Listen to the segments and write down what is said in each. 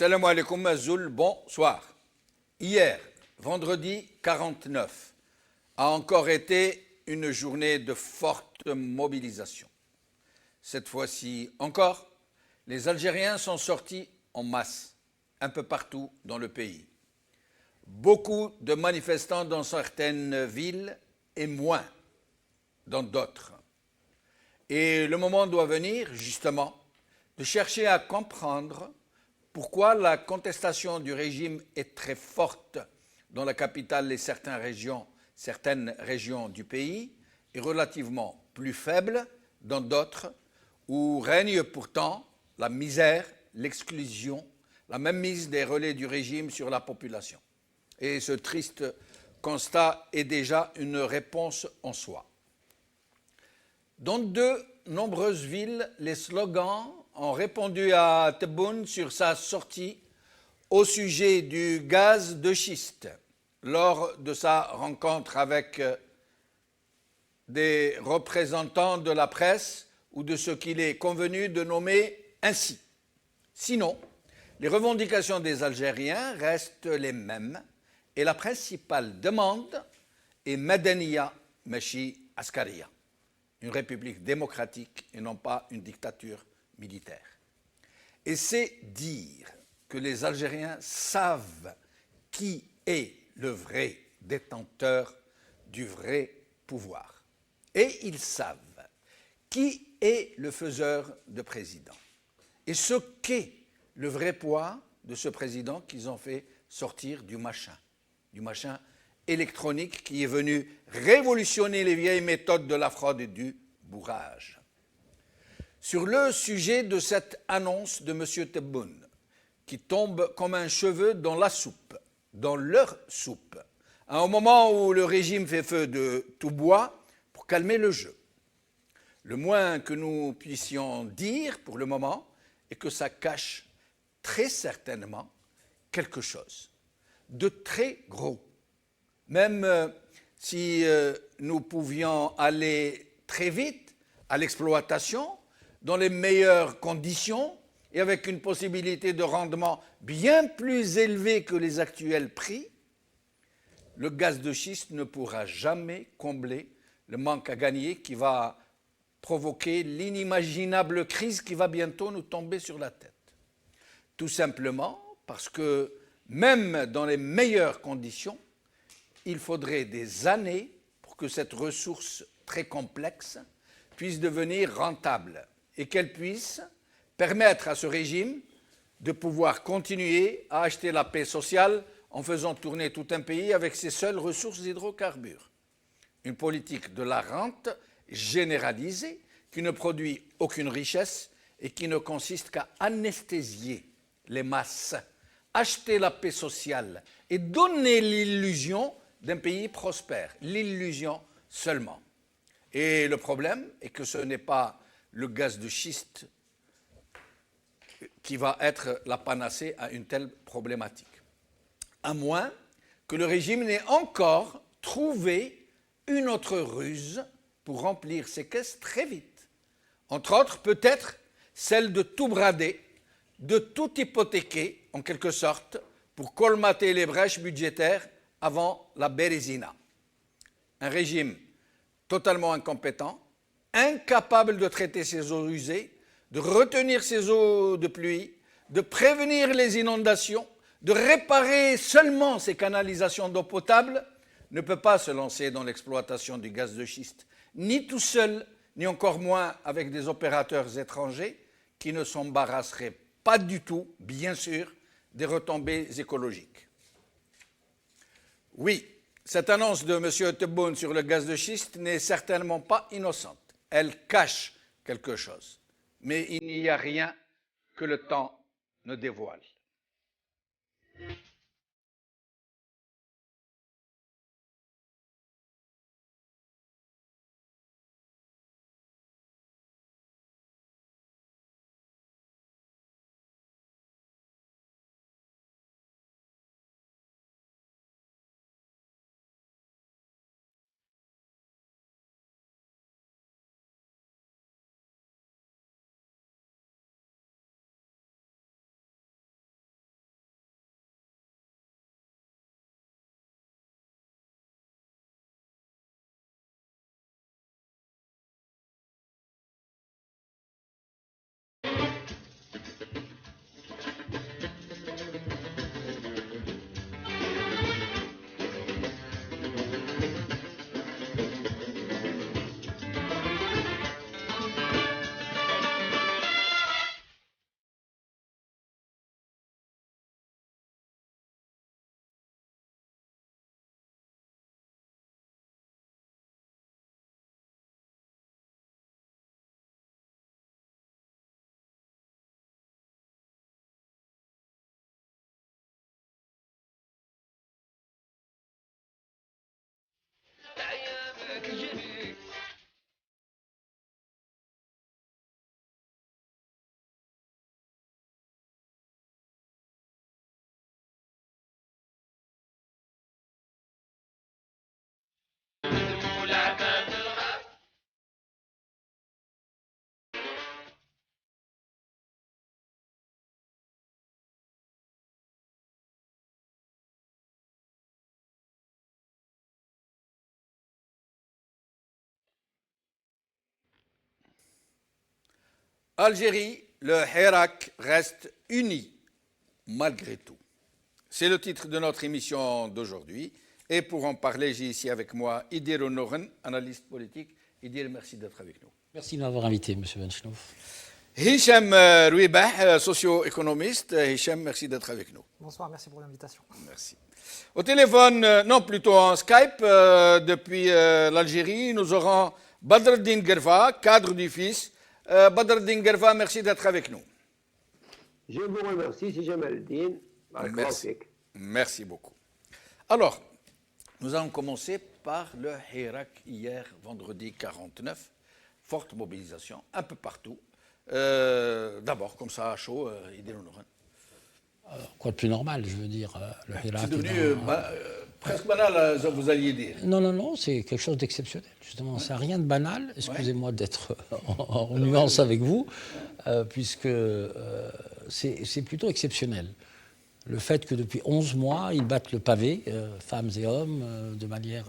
Salam alaikum Azoul, bonsoir. Hier, vendredi 49, a encore été une journée de forte mobilisation. Cette fois-ci encore, les Algériens sont sortis en masse, un peu partout dans le pays. Beaucoup de manifestants dans certaines villes et moins dans d'autres. Et le moment doit venir, justement, de chercher à comprendre pourquoi la contestation du régime est très forte dans la capitale et certaines régions du pays et relativement plus faible dans d'autres où règne pourtant la misère, l'exclusion, la mainmise des relais du régime sur la population. Et ce triste constat est déjà une réponse en soi. Dans de nombreuses villes, les slogans ont répondu à Tebboune sur sa sortie au sujet du gaz de schiste lors de sa rencontre avec des représentants de la presse ou de ce qu'il est convenu de nommer ainsi. Sinon, les revendications des Algériens restent les mêmes et la principale demande est Madaniya Machi Askaria, une république démocratique et non pas une dictature militaire. Et c'est dire que les Algériens savent qui est le vrai détenteur du vrai pouvoir. Et ils savent qui est le faiseur de président. Et ce qu'est le vrai poids de ce président qu'ils ont fait sortir du machin électronique qui est venu révolutionner les vieilles méthodes de la fraude et du bourrage. Sur le sujet de cette annonce de M. Tebboune, qui tombe comme un cheveu dans la soupe, dans leur soupe, à un moment où le régime fait feu de tout bois pour calmer le jeu. Le moins que nous puissions dire pour le moment est que ça cache très certainement quelque chose de très gros. Même si nous pouvions aller très vite à l'exploitation, dans les meilleures conditions et avec une possibilité de rendement bien plus élevée que les actuels prix, le gaz de schiste ne pourra jamais combler le manque à gagner qui va provoquer l'inimaginable crise qui va bientôt nous tomber sur la tête. Tout simplement parce que même dans les meilleures conditions, il faudrait des années pour que cette ressource très complexe puisse devenir rentable et qu'elle puisse permettre à ce régime de pouvoir continuer à acheter la paix sociale en faisant tourner tout un pays avec ses seules ressources d'hydrocarbures. Une politique de la rente généralisée qui ne produit aucune richesse et qui ne consiste qu'à anesthésier les masses, acheter la paix sociale et donner l'illusion d'un pays prospère, l'illusion seulement. Et le problème est que ce n'est pas le gaz de schiste qui va être la panacée à une telle problématique. À moins que le régime n'ait encore trouvé une autre ruse pour remplir ses caisses très vite. Entre autres, peut-être celle de tout brader, de tout hypothéquer, en quelque sorte, pour colmater les brèches budgétaires avant la Bérésina. Un régime totalement incompétent, incapable de traiter ses eaux usées, de retenir ses eaux de pluie, de prévenir les inondations, de réparer seulement ses canalisations d'eau potable, ne peut pas se lancer dans l'exploitation du gaz de schiste, ni tout seul, ni encore moins avec des opérateurs étrangers qui ne s'embarrasseraient pas du tout, bien sûr, des retombées écologiques. Oui, cette annonce de M. Tebboune sur le gaz de schiste n'est certainement pas innocente. Elle cache quelque chose. Mais il n'y a rien que le temps ne dévoile. Algérie, le Hirak reste uni malgré tout. C'est le titre de notre émission d'aujourd'hui. Et pour en parler, j'ai ici avec moi Idir Onoren, analyste politique. Idir, merci d'être avec nous. Merci de m'avoir invité, M. Benchnouf. Hicham Rouibah, socio-économiste. Hicham, merci d'être avec nous. Bonsoir, merci pour l'invitation. Merci. Au téléphone, non, plutôt en Skype, depuis l'Algérie, nous aurons Badreddine Gerva, cadre du FIS. Badreddine Gerva, merci d'être avec nous. Je vous remercie, c'est Jamaldine. Merci. Merci beaucoup. Alors, nous allons commencer par le Hirak hier, vendredi 49. Forte mobilisation, un peu partout. D'abord, comme ça, à chaud, Idir Onoren. Quoi de plus normal, je veux dire, le Hirak. C'est devenu presque banal, vous alliez dire. Non, c'est quelque chose d'exceptionnel, justement. Ça n'a rien de banal, excusez-moi d'être en nuance avec vous, puisque c'est plutôt exceptionnel. Le fait que depuis 11 mois, ils battent le pavé, femmes et hommes, de manière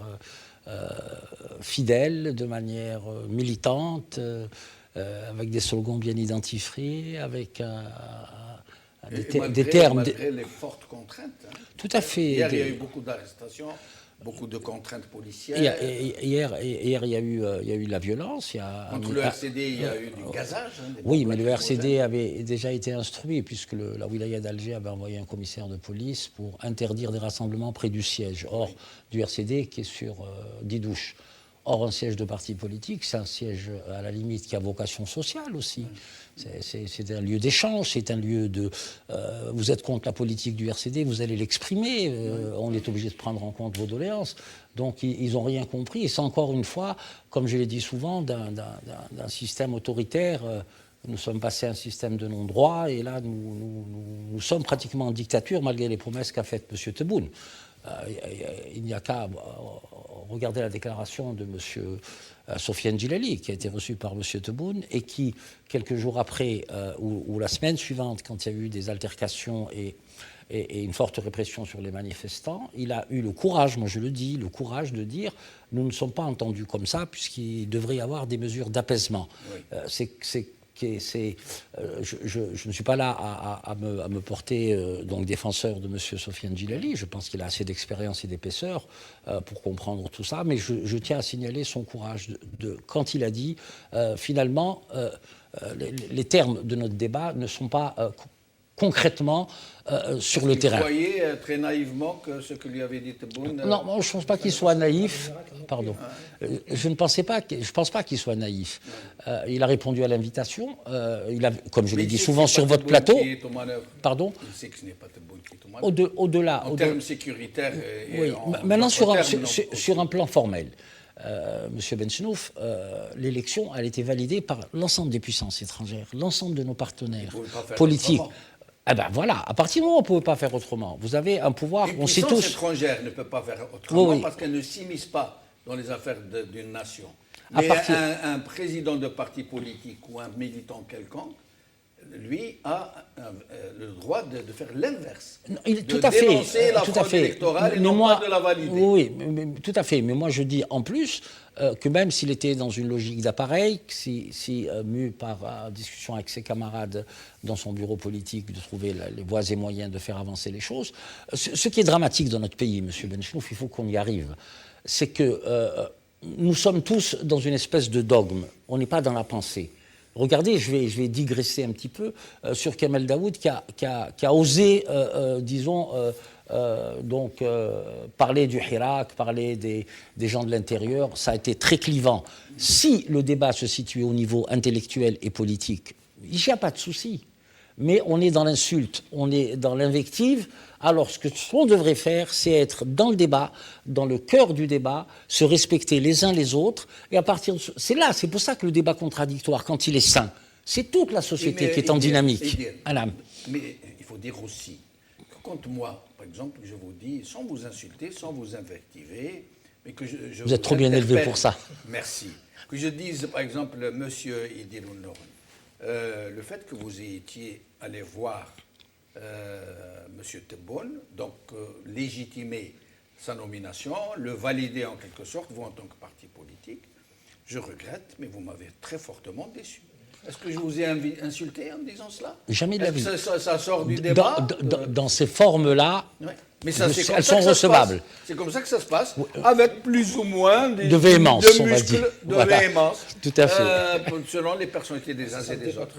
fidèle, de manière militante, avec des slogans bien identifiés, avec des termes. Malgré les fortes contraintes. Hein. Tout à fait. Hier, il y a eu beaucoup d'arrestations, beaucoup de contraintes policières. Hier, il y a eu la violence. Contre le RCD, il y a eu du gazage. Hein, oui, mais le RCD avait déjà été instruit, puisque la wilaya d'Alger avait envoyé un commissaire de police pour interdire des rassemblements près du siège. Or, du RCD qui est sur Didouche. Or, un siège de parti politique, c'est un siège à la limite qui a vocation sociale aussi. C'est un lieu d'échange, c'est un lieu de... vous êtes contre la politique du RCD, vous allez l'exprimer, on est obligé de prendre en compte vos doléances. Donc, ils n'ont rien compris. Et c'est encore une fois, comme je l'ai dit souvent, d'un système autoritaire. Nous sommes passés à un système de non-droit, et là, nous sommes pratiquement en dictature, malgré les promesses qu'a faites M. Tebboune. Il n'y a qu'à regarder la déclaration de M. Sofiane Djilali, qui a été reçu par M. Tebboune, et qui, quelques jours après, ou la semaine suivante, quand il y a eu des altercations et une forte répression sur les manifestants, il a eu le courage, moi je le dis, le courage de dire « nous ne sommes pas entendus comme ça, puisqu'il devrait y avoir des mesures d'apaisement oui. ». Je ne suis pas là à me porter donc défenseur de M. Sofiane Djilali. Je pense qu'il a assez d'expérience et d'épaisseur pour comprendre tout ça. Mais je tiens à signaler son courage quand il a dit finalement les termes de notre débat ne sont pas concrètement sur le terrain. Vous croyez très naïvement que ce que lui avait dit Tebboune... Non, je ne pense pas qu'il soit naïf. Pardon. Je ne pense pas qu'il soit naïf. Il a répondu à l'invitation. Comme je l'ai dit souvent sur votre plateau... Pardon. Il sait que ce n'est pas Tebboune qui est au manœuvre. Au-delà... En termes sécuritaires... Oui, maintenant sur un plan formel. Monsieur Benchnouf, l'élection a été validée par l'ensemble des puissances étrangères, l'ensemble de nos partenaires politiques. Eh ben voilà, à partir du moment où on ne pouvait pas faire autrement, vous avez un pouvoir, on sait tous... Les puissances étrangères ne peuvent pas faire autrement parce qu'elles ne s'immiscent pas dans les affaires d'une nation. Mais un président de parti politique ou un militant quelconque, lui a le droit de faire l'inverse. Tout à fait. Dénoncer la fraude électorale et non pas de la valider. Oui, tout à fait. Mais moi, je dis en plus que même s'il était dans une logique d'appareil, si mu par discussion avec ses camarades dans son bureau politique, de trouver les voies et moyens de faire avancer les choses, ce qui est dramatique dans notre pays, M. Benchnouf, il faut qu'on y arrive, c'est que nous sommes tous dans une espèce de dogme. On n'est pas dans la pensée. Regardez, je vais digresser un petit peu sur Kamel Daoud qui a osé, disons, parler du Hirak, parler des gens de l'intérieur. Ça a été très clivant. Si le débat se situait au niveau intellectuel et politique, il n'y a pas de souci. Mais on est dans l'insulte, on est dans l'invective. Alors, ce qu'on devrait faire, c'est être dans le débat, dans le cœur du débat, se respecter les uns les autres. Et à partir de c'est pour ça que le débat contradictoire, quand il est sain, c'est toute la société qui est en dynamique. Mais il faut dire aussi que quand moi, par exemple, je vous dis, sans vous insulter, sans vous invectiver, mais que je vous êtes trop bien élevé pour ça. Merci. Que je dise, par exemple, monsieur Idir Onoren, le fait que vous étiez allé voir M. Tebboune, donc légitimer sa nomination, le valider en quelque sorte, vous en tant que parti politique, je regrette, mais vous m'avez très fortement déçu. Est-ce que je vous ai insulté en disant cela? Jamais de la vie. Ça sort du débat Dans ces formes-là, ouais. Mais ça, elles sont recevables. C'est comme ça que ça se passe, avec plus ou moins de véhémence, on va dire. De véhémence, tout à fait. Selon les personnalités des uns et des autres.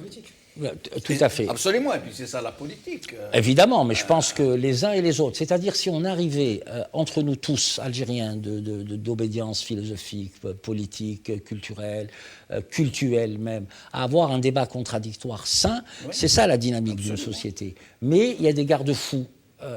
Tout à fait. Absolument, et puis c'est ça la politique. Évidemment, mais je pense que les uns et les autres, c'est-à-dire si on arrivait entre nous tous, Algériens, d'obédience philosophique, politique, culturelle, cultuelle même, à avoir un débat contradictoire sain, c'est ça la dynamique d'une société. Mais il y a des garde-fous.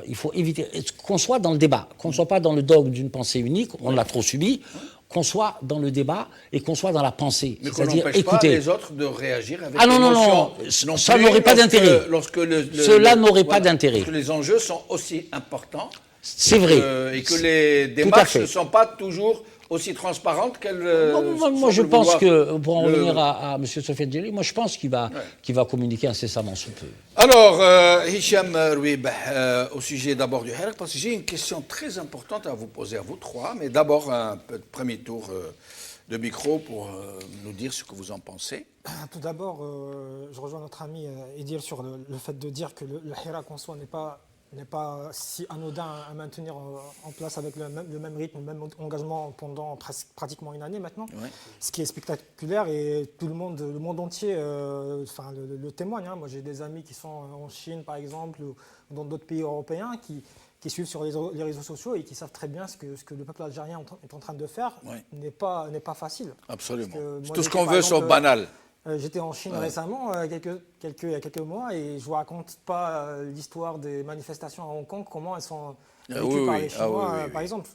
Il faut éviter qu'on soit dans le débat, qu'on ne soit pas dans le dogme d'une pensée unique, on l'a trop subi, qu'on soit dans le débat et qu'on soit dans la pensée. Mais qu'on n'empêche pas les autres de réagir avec non, ça n'aurait pas d'intérêt. Cela n'aurait pas d'intérêt. Parce que les enjeux sont aussi importants. C'est vrai. Et que les démarches ne sont pas toujours aussi transparente qu'elle. Moi, je pense que, pour en revenir à M. Sofiane Djeli, moi, je pense qu'il va communiquer incessamment sous peu. Alors, Hicham Rouib, au sujet d'abord du Hirak, parce que j'ai une question très importante à vous poser à vous trois, mais d'abord un premier tour de micro pour nous dire ce que vous en pensez. Tout d'abord, je rejoins notre ami Edil sur le fait de dire que le Hirak en soi n'est pas si anodin à maintenir en place avec le même rythme, le même engagement pendant pratiquement une année maintenant. Ouais. Ce qui est spectaculaire et tout le monde entier le témoigne. Moi, j'ai des amis qui sont en Chine, par exemple, ou dans d'autres pays européens qui suivent sur les réseaux sociaux et qui savent très bien ce que le peuple algérien est en train de faire n'est pas facile. Absolument. Tout ce qu'on veut, c'est banal. J'étais en Chine récemment, il y a quelques mois, et je ne vous raconte pas l'histoire des manifestations à Hong Kong, comment elles sont vécues par les Chinois, par exemple.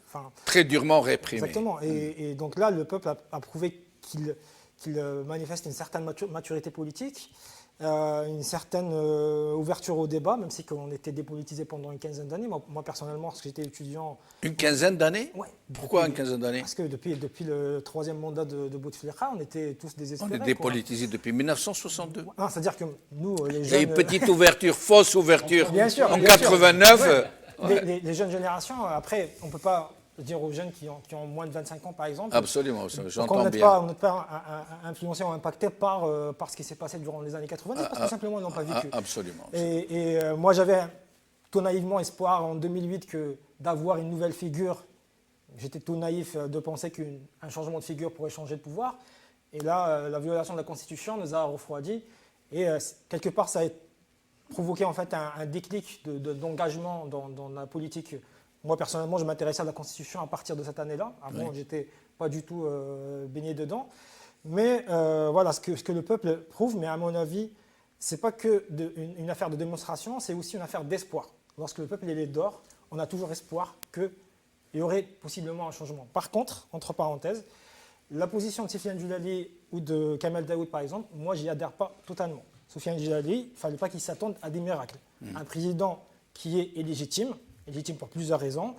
Très durement réprimées. Exactement. Et donc là, le peuple a prouvé qu'il manifeste une certaine maturité politique, une certaine ouverture au débat, même si on était dépolitisé pendant une quinzaine d'années. Moi, personnellement, parce que j'étais étudiant... Une quinzaine d'années? Oui. Pourquoi une quinzaine d'années? Parce que depuis le troisième mandat de Bouteflika, on était tous désespérés. On est dépolitisé depuis 1962. Non, c'est-à-dire que nous, les jeunes... Il y a une petite ouverture, fausse ouverture, bien sûr, en 89. Les jeunes générations, après, on ne peut pas dire aux jeunes qui ont moins de 25 ans, par exemple. Absolument, j'entends bien. On n'est pas influencé ou impacté par ce qui s'est passé durant les années 90, parce que simplement, ils n'ont pas vécu. Absolument. Et moi, j'avais tout naïvement espoir en 2008 d'avoir une nouvelle figure. J'étais tout naïf de penser qu'un changement de figure pourrait changer de pouvoir. Et là, la violation de la Constitution nous a refroidis. Et quelque part, ça a provoqué en fait un déclic d'engagement dans la politique. Moi, personnellement, je m'intéressais à la Constitution à partir de cette année-là. Avant, je n'étais pas du tout baigné dedans. Mais voilà, ce que le peuple prouve, mais à mon avis, ce n'est pas qu'une affaire de démonstration, c'est aussi une affaire d'espoir. Lorsque le peuple est dehors, on a toujours espoir qu'il y aurait possiblement un changement. Par contre, entre parenthèses, la position de Sofiane Djellali ou de Kamel Daoud, par exemple, moi, j'y adhère pas totalement. Sofiane Djellali, il ne fallait pas qu'il s'attende à des miracles. Un président qui est illégitime pour plusieurs raisons,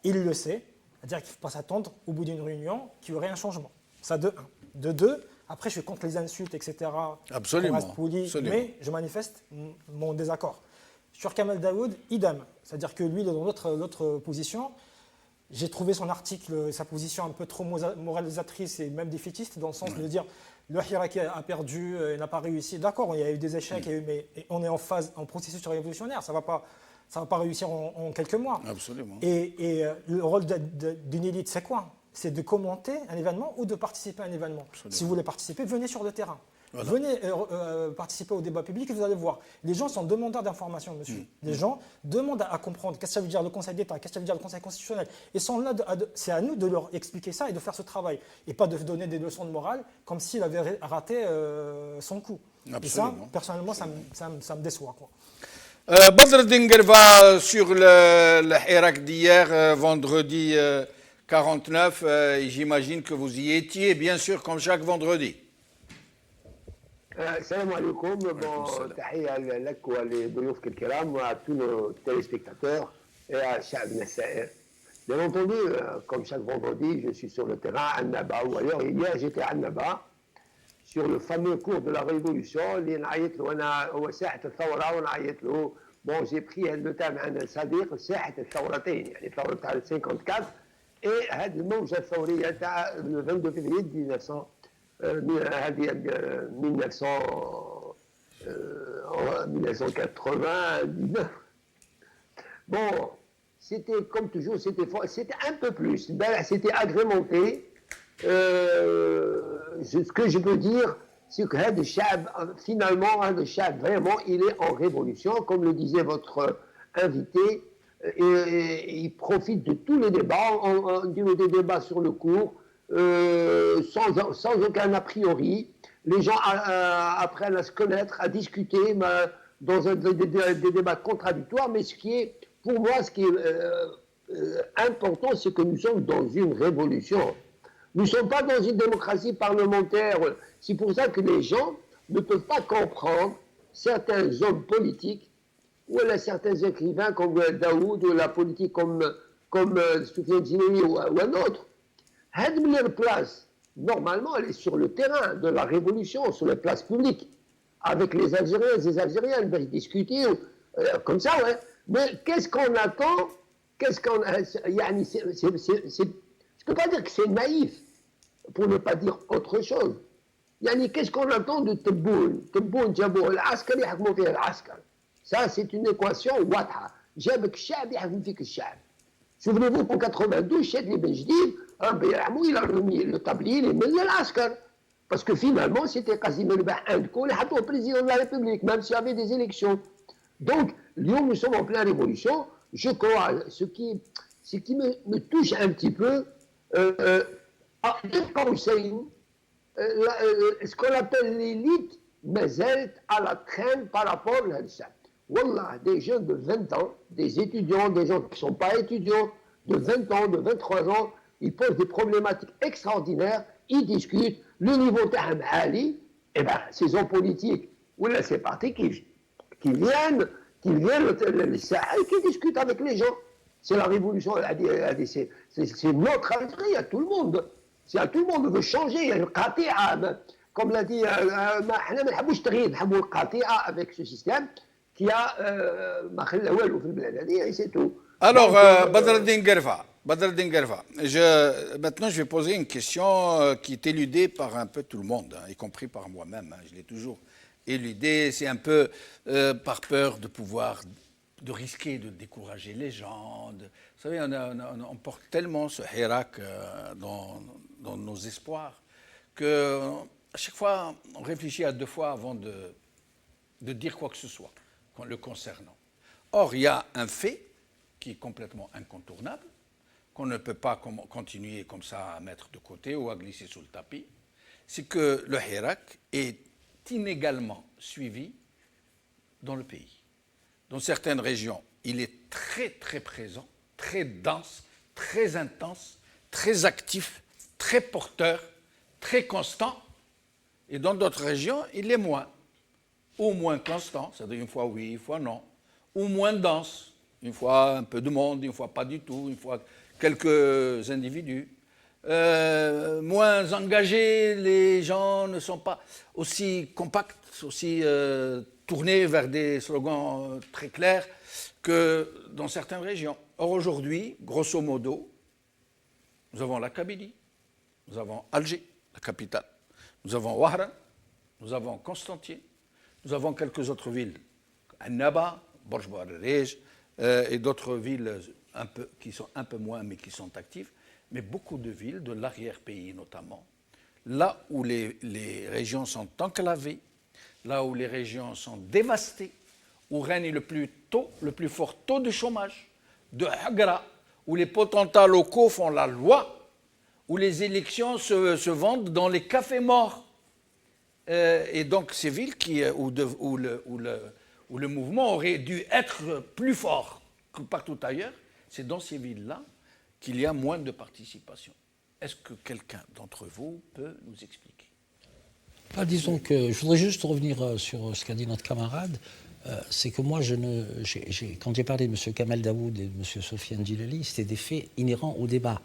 il le sait, c'est-à-dire qu'il ne faut pas s'attendre au bout d'une réunion qu'il y aurait un changement. Ça de un. De deux, après je suis contre les insultes, etc. Absolument. On reste poli, mais je manifeste mon désaccord. Sur Kamel Daoud, idem. C'est-à-dire que lui, dans l'autre position, j'ai trouvé son article, sa position un peu trop moralisatrice et même défaitiste, dans le sens de dire le Hirak a perdu, n'a pas réussi. D'accord, il y a eu des échecs, mais on est en processus révolutionnaire, ça ne va pas réussir en quelques mois. Absolument. Et le rôle d'une élite, c'est quoi? C'est de commenter un événement ou de participer à un événement. Absolument. Si vous voulez participer, venez sur le terrain. Voilà. Venez participer au débat public et vous allez voir. Les gens sont demandeurs d'informations, monsieur. Les gens demandent à comprendre qu'est-ce que ça veut dire le Conseil d'État, qu'est-ce que ça veut dire le Conseil constitutionnel. Et sont là c'est à nous de leur expliquer ça et de faire ce travail. Et pas de donner des leçons de morale comme s'il avait raté son coup. Absolument. Et ça, personnellement, ça me déçoit, quoi. Badr Dingerva, sur le Hirak d'hier, vendredi 49, j'imagine que vous y étiez, bien sûr, comme chaque vendredi. Salam alaikum, tahia lak wa li douyoufk al-kiram wa à tous nos téléspectateurs et à Sha'b Nassair. Bien entendu, comme chaque vendredi, je suis sur le terrain à Annaba ou ailleurs. Hier, j'étais à Annaba sur le fameux cours de la Révolution. Bon, j'ai pris le thème عند الصديق ساحة الثورتين يعني الثورة تاع 54 et هذه الموجة الثورية تاع le 22 février 19 1999. Bon, c'était comme toujours, c'était un peu plus. C'était agrémenté. Ce que je peux dire, c'est que finalement, vraiment, il est en révolution, comme le disait votre invité, et il profite de tous les débats, des débats sur le cours, sans aucun a priori. Les gens apprennent à se connaître, à discuter dans des débats contradictoires, mais pour moi, ce qui est important, c'est que nous sommes dans une révolution. Nous ne sommes pas dans une démocratie parlementaire. C'est pour ça que les gens ne peuvent pas comprendre certains hommes politiques ou certains écrivains comme Daoud ou la politique comme Soufiane Zinoni ou un autre. Leur place, normalement, elle est sur le terrain de la révolution, sur les places publiques, avec les Algériens et les Algériennes, discuter comme ça, ouais. Mais qu'est-ce qu'on attend? Je ne peux pas dire que c'est naïf, pour ne pas dire autre chose. Qu'est-ce qu'on attend de Tebboune? Tebboune, Djabour, l'Askar, yahkmou fiha l'Askar. Ça, c'est une équation wata. Jabek Shab, yahkmou fik Shab. Souvenez-vous qu'en 92, Cheikh Ben Jdid, il a remis le tablier, il met l'Askar. Parce que finalement, c'était Qasim El-Bah Indko, le président de la République, même s'il y avait des élections. Donc, Lyon, nous sommes en pleine révolution. Je crois, ce qui me touche un petit peu, le conseil, ce qu'on appelle l'élite, mais elle à la traîne par rapport à ça. Wallah, des jeunes de 20 ans, des étudiants, des gens qui ne sont pas étudiants, de 20 ans, de 23 ans, ils posent des problématiques extraordinaires, ils discutent, le niveau d'Ahmed Ali, eh bien, ces hommes politiques, ou là, c'est parti qui viennent qui discutent avec les gens. C'est la révolution, c'est notre Algérie, à tout le monde. C'est à tout le monde, on veut changer. Comme l'a dit, avec ce système qui a et c'est tout. Alors, Badreddine Guerfa, maintenant je vais poser une question qui est éludée par un peu tout le monde, y compris par moi-même. Je l'ai toujours éludée. C'est un peu par peur de risquer de décourager les gens. Vous savez, on porte tellement ce Hirak dans nos espoirs qu'à chaque fois, on réfléchit à 2 fois avant de dire quoi que ce soit le concernant. Or, il y a un fait qui est complètement incontournable, qu'on ne peut pas continuer comme ça à mettre de côté ou à glisser sous le tapis, c'est que le Hirak est inégalement suivi dans le pays. Dans certaines régions, il est très très présent, très dense, très intense, très actif, très porteur, très constant. Et dans d'autres régions, il est moins. Ou moins constant, c'est-à-dire une fois oui, une fois non. Ou moins dense, une fois un peu de monde, une fois pas du tout, une fois quelques individus. Moins engagés, les gens ne sont pas aussi compacts, aussi tournés vers des slogans très clairs que dans certaines régions. Or aujourd'hui, grosso modo, nous avons la Kabylie, nous avons Alger, la capitale, nous avons Wahran, nous avons Constantine, nous avons quelques autres villes, Annaba, Borj Bouarrej, et d'autres villes qui sont un peu moins mais qui sont actives, mais beaucoup de villes de l'arrière-pays notamment, là où les régions sont enclavées, là où les régions sont dévastées, où règne le plus fort taux de chômage, de Hagra, où les potentats locaux font la loi, où les élections se vendent dans les cafés morts. Et donc ces villes où le mouvement aurait dû être plus fort que partout ailleurs, c'est dans ces villes-là qu'il y a moins de participation. Est-ce que quelqu'un d'entre vous peut nous expliquer? Disons que je voudrais juste revenir sur ce qu'a dit notre camarade. C'est que moi, quand j'ai parlé de M. Kamel Daoud et de M. Soufiane Djilali, c'était des faits inhérents au débat.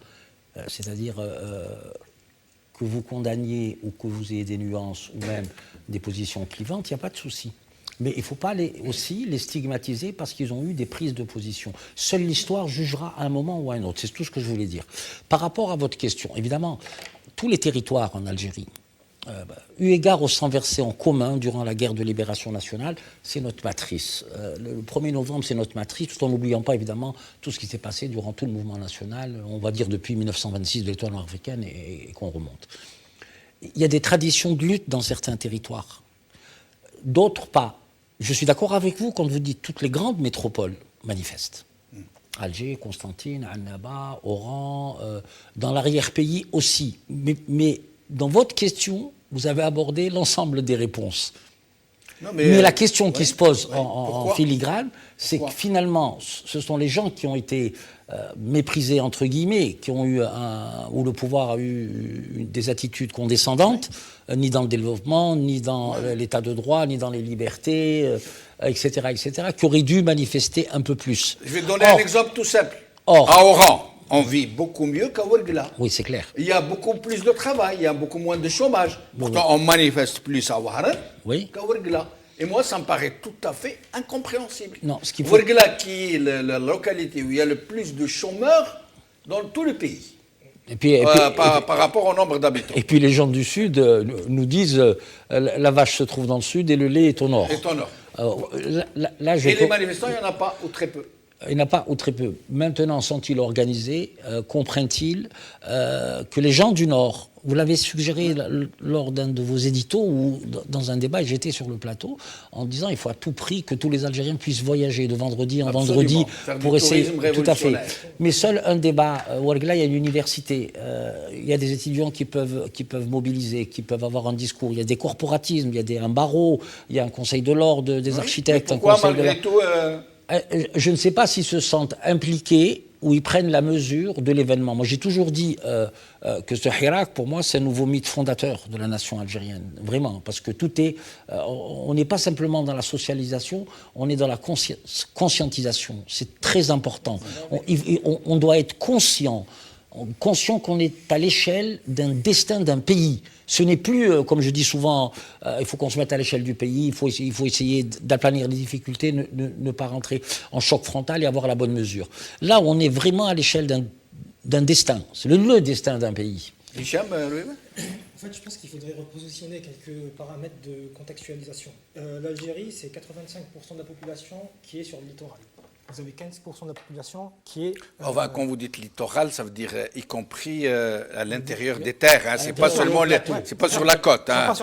C'est-à-dire que vous condamniez ou que vous ayez des nuances ou même des positions clivantes, il n'y a pas de souci. Mais il ne faut pas aussi les stigmatiser parce qu'ils ont eu des prises de position. Seule l'histoire jugera à un moment ou à un autre. C'est tout ce que je voulais dire. Par rapport à votre question, évidemment, tous les territoires en Algérie eu égard au sang versé en commun durant la guerre de libération nationale, c'est notre matrice. Le 1er novembre, c'est notre matrice, tout en n'oubliant pas évidemment tout ce qui s'est passé durant tout le mouvement national, on va dire depuis 1926 de l'étoile nord-africaine et qu'on remonte. Il y a des traditions de lutte dans certains territoires, d'autres pas. Je suis d'accord avec vous quand vous dites toutes les grandes métropoles manifestent. Alger, Constantine, Annaba, Oran, dans l'arrière-pays aussi. Mais dans votre question, vous avez abordé l'ensemble des réponses. Non, mais la question qui se pose en filigrane, c'est que finalement, ce sont les gens qui ont été méprisés, entre guillemets, qui ont eu où le pouvoir a eu des attitudes condescendantes, ni dans le développement, ni dans l'état de droit, ni dans les libertés, etc., qui auraient dû manifester un peu plus. Je vais donner un exemple tout simple. À Oran, on vit beaucoup mieux qu'à Ouargla. Oui, c'est clair. Il y a beaucoup plus de travail, il y a beaucoup moins de chômage. Pourtant, on manifeste plus à Ouaran qu'à Ouargla. Et moi, ça me paraît tout à fait incompréhensible. Ouargla, qui est la localité où il y a le plus de chômeurs dans tout le pays. Par rapport au nombre d'habitants. Et puis les gens du Sud nous disent la vache se trouve dans le Sud et le lait est au Nord. Et les manifestants, il n'y en a pas ou très peu. Il n'y en a pas ou très peu. Maintenant, sont-ils organisés? Comprennent-ils que les gens du Nord, vous l'avez suggéré lors d'un de vos éditos ou dans un débat, et j'étais sur le plateau, en disant il faut à tout prix que tous les Algériens puissent voyager de vendredi en vendredi pour essayer. Tout à fait. Mais seul un débat. Ouargla, il y a une université, il y a des étudiants qui peuvent mobiliser, qui peuvent avoir un discours. Il y a des corporatismes, il y a un barreau, il y a un conseil de l'ordre, des architectes. Mais pourquoi, malgré tout je ne sais pas s'ils se sentent impliqués ou ils prennent la mesure de l'événement. Moi, j'ai toujours dit que ce Hirak, pour moi, c'est un nouveau mythe fondateur de la nation algérienne. Vraiment, parce que tout est... on n'est pas simplement dans la socialisation, on est dans la conscientisation. C'est très important. On doit être conscient qu'on est à l'échelle d'un destin d'un pays. Ce n'est plus, comme je dis souvent, il faut qu'on se mette à l'échelle du pays, il faut essayer d'aplanir les difficultés, ne pas rentrer en choc frontal et avoir la bonne mesure. Là, on est vraiment à l'échelle d'un destin. C'est le destin d'un pays. Hicham, En fait, je pense qu'il faudrait repositionner quelques paramètres de contextualisation. L'Algérie, c'est 85% de la population qui est sur le littoral. Vous avez 15% de la population qui est... Quand vous dites littoral, ça veut dire y compris à l'intérieur des terres. Hein. C'est pas seulement c'est pas sur la côte. Hein.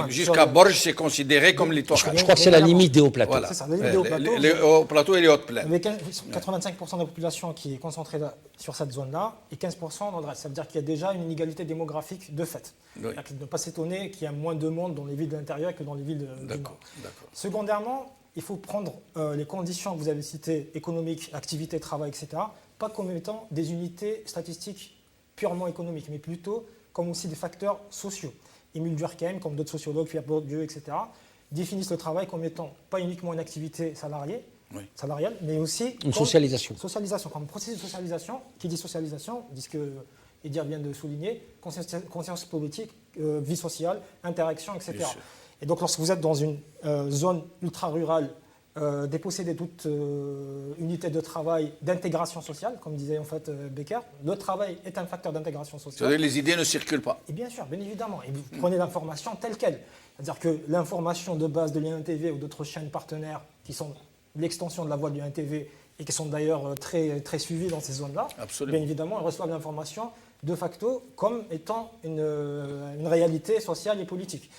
Jusqu'à Borj, c'est considéré comme littoral. Je crois que c'est la limite des hauts plateaux. Voilà. C'est ça, la limite des hauts plateaux. Les hauts plateaux et les hautes plaines. Vous avez 85% de la population qui est concentrée sur cette zone-là et 15% dans le reste. Ça veut dire qu'il y a déjà une inégalité démographique de fait. Oui. Il ne faut pas s'étonner qu'il y a moins de monde dans les villes de l'intérieur que dans les villes du nord. Secondairement, il faut prendre les conditions que vous avez citées, économiques, activité, travail, etc., pas comme étant des unités statistiques purement économiques, mais plutôt comme aussi des facteurs sociaux. Émile Durkheim, comme d'autres sociologues, Pierre Bourdieu, etc., définissent le travail comme étant pas uniquement une activité salariale, mais aussi une socialisation. Socialisation, comme processus de socialisation. Qui dit socialisation, dit ce que Edir vient de souligner, conscience politique, vie sociale, interaction, etc. Et donc, lorsque vous êtes dans une zone ultra-rurale, dépossédée de toute unité de travail, d'intégration sociale, comme disait en fait Becker, le travail est un facteur d'intégration sociale. C'est-à-dire que les idées ne circulent pas. Et bien sûr, bien évidemment. Et vous prenez l'information telle qu'elle. C'est-à-dire que l'information de base de l'INTV ou d'autres chaînes partenaires qui sont l'extension de la voix de l'INTV et qui sont d'ailleurs très, très suivies dans ces zones-là, bien évidemment, elles reçoivent l'information de facto comme étant une réalité sociale et politique.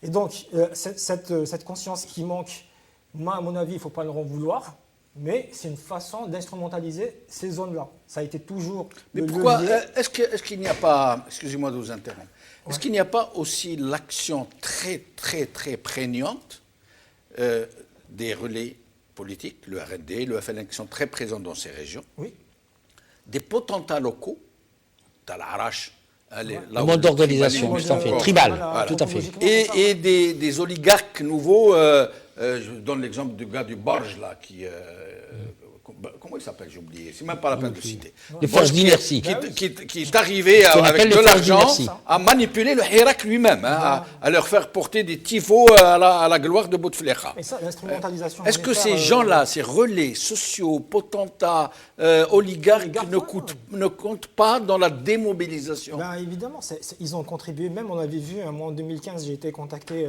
Et donc, cette conscience qui manque, moi, à mon avis, il ne faut pas le en vouloir, mais c'est une façon d'instrumentaliser ces zones-là. Ça a été toujours... Mais pourquoi est-ce qu'il n'y a pas... Excusez-moi de vous interrompre. Est-ce qu'il n'y a pas aussi l'action très, très, très prégnante des relais politiques, le RND, le FLN, qui sont très présents dans ces régions, des potentats locaux, Tal-Arash, le mode d'organisation, tout à fait, tribal, tout à fait. Et des oligarques nouveaux, je donne l'exemple du gars du Borj, là, qui... comment il s'appelle, j'ai oublié, c'est même pas la peine de citer. Les forces d'inertie. Qui est arrivé Ce qu'on avec appelle de les forces l'argent d'inertie. à manipuler le Hirak lui-même, hein, à leur faire porter des tifos à la gloire de Bouteflika. Et ça, l'instrumentalisation. Est-ce que ces gens-là, ces relais sociaux, potentats, oligarques, ne comptent pas dans la démobilisation? Ben, évidemment, ils ont contribué. Même, on avait vu, moi en 2015, j'ai été contacté,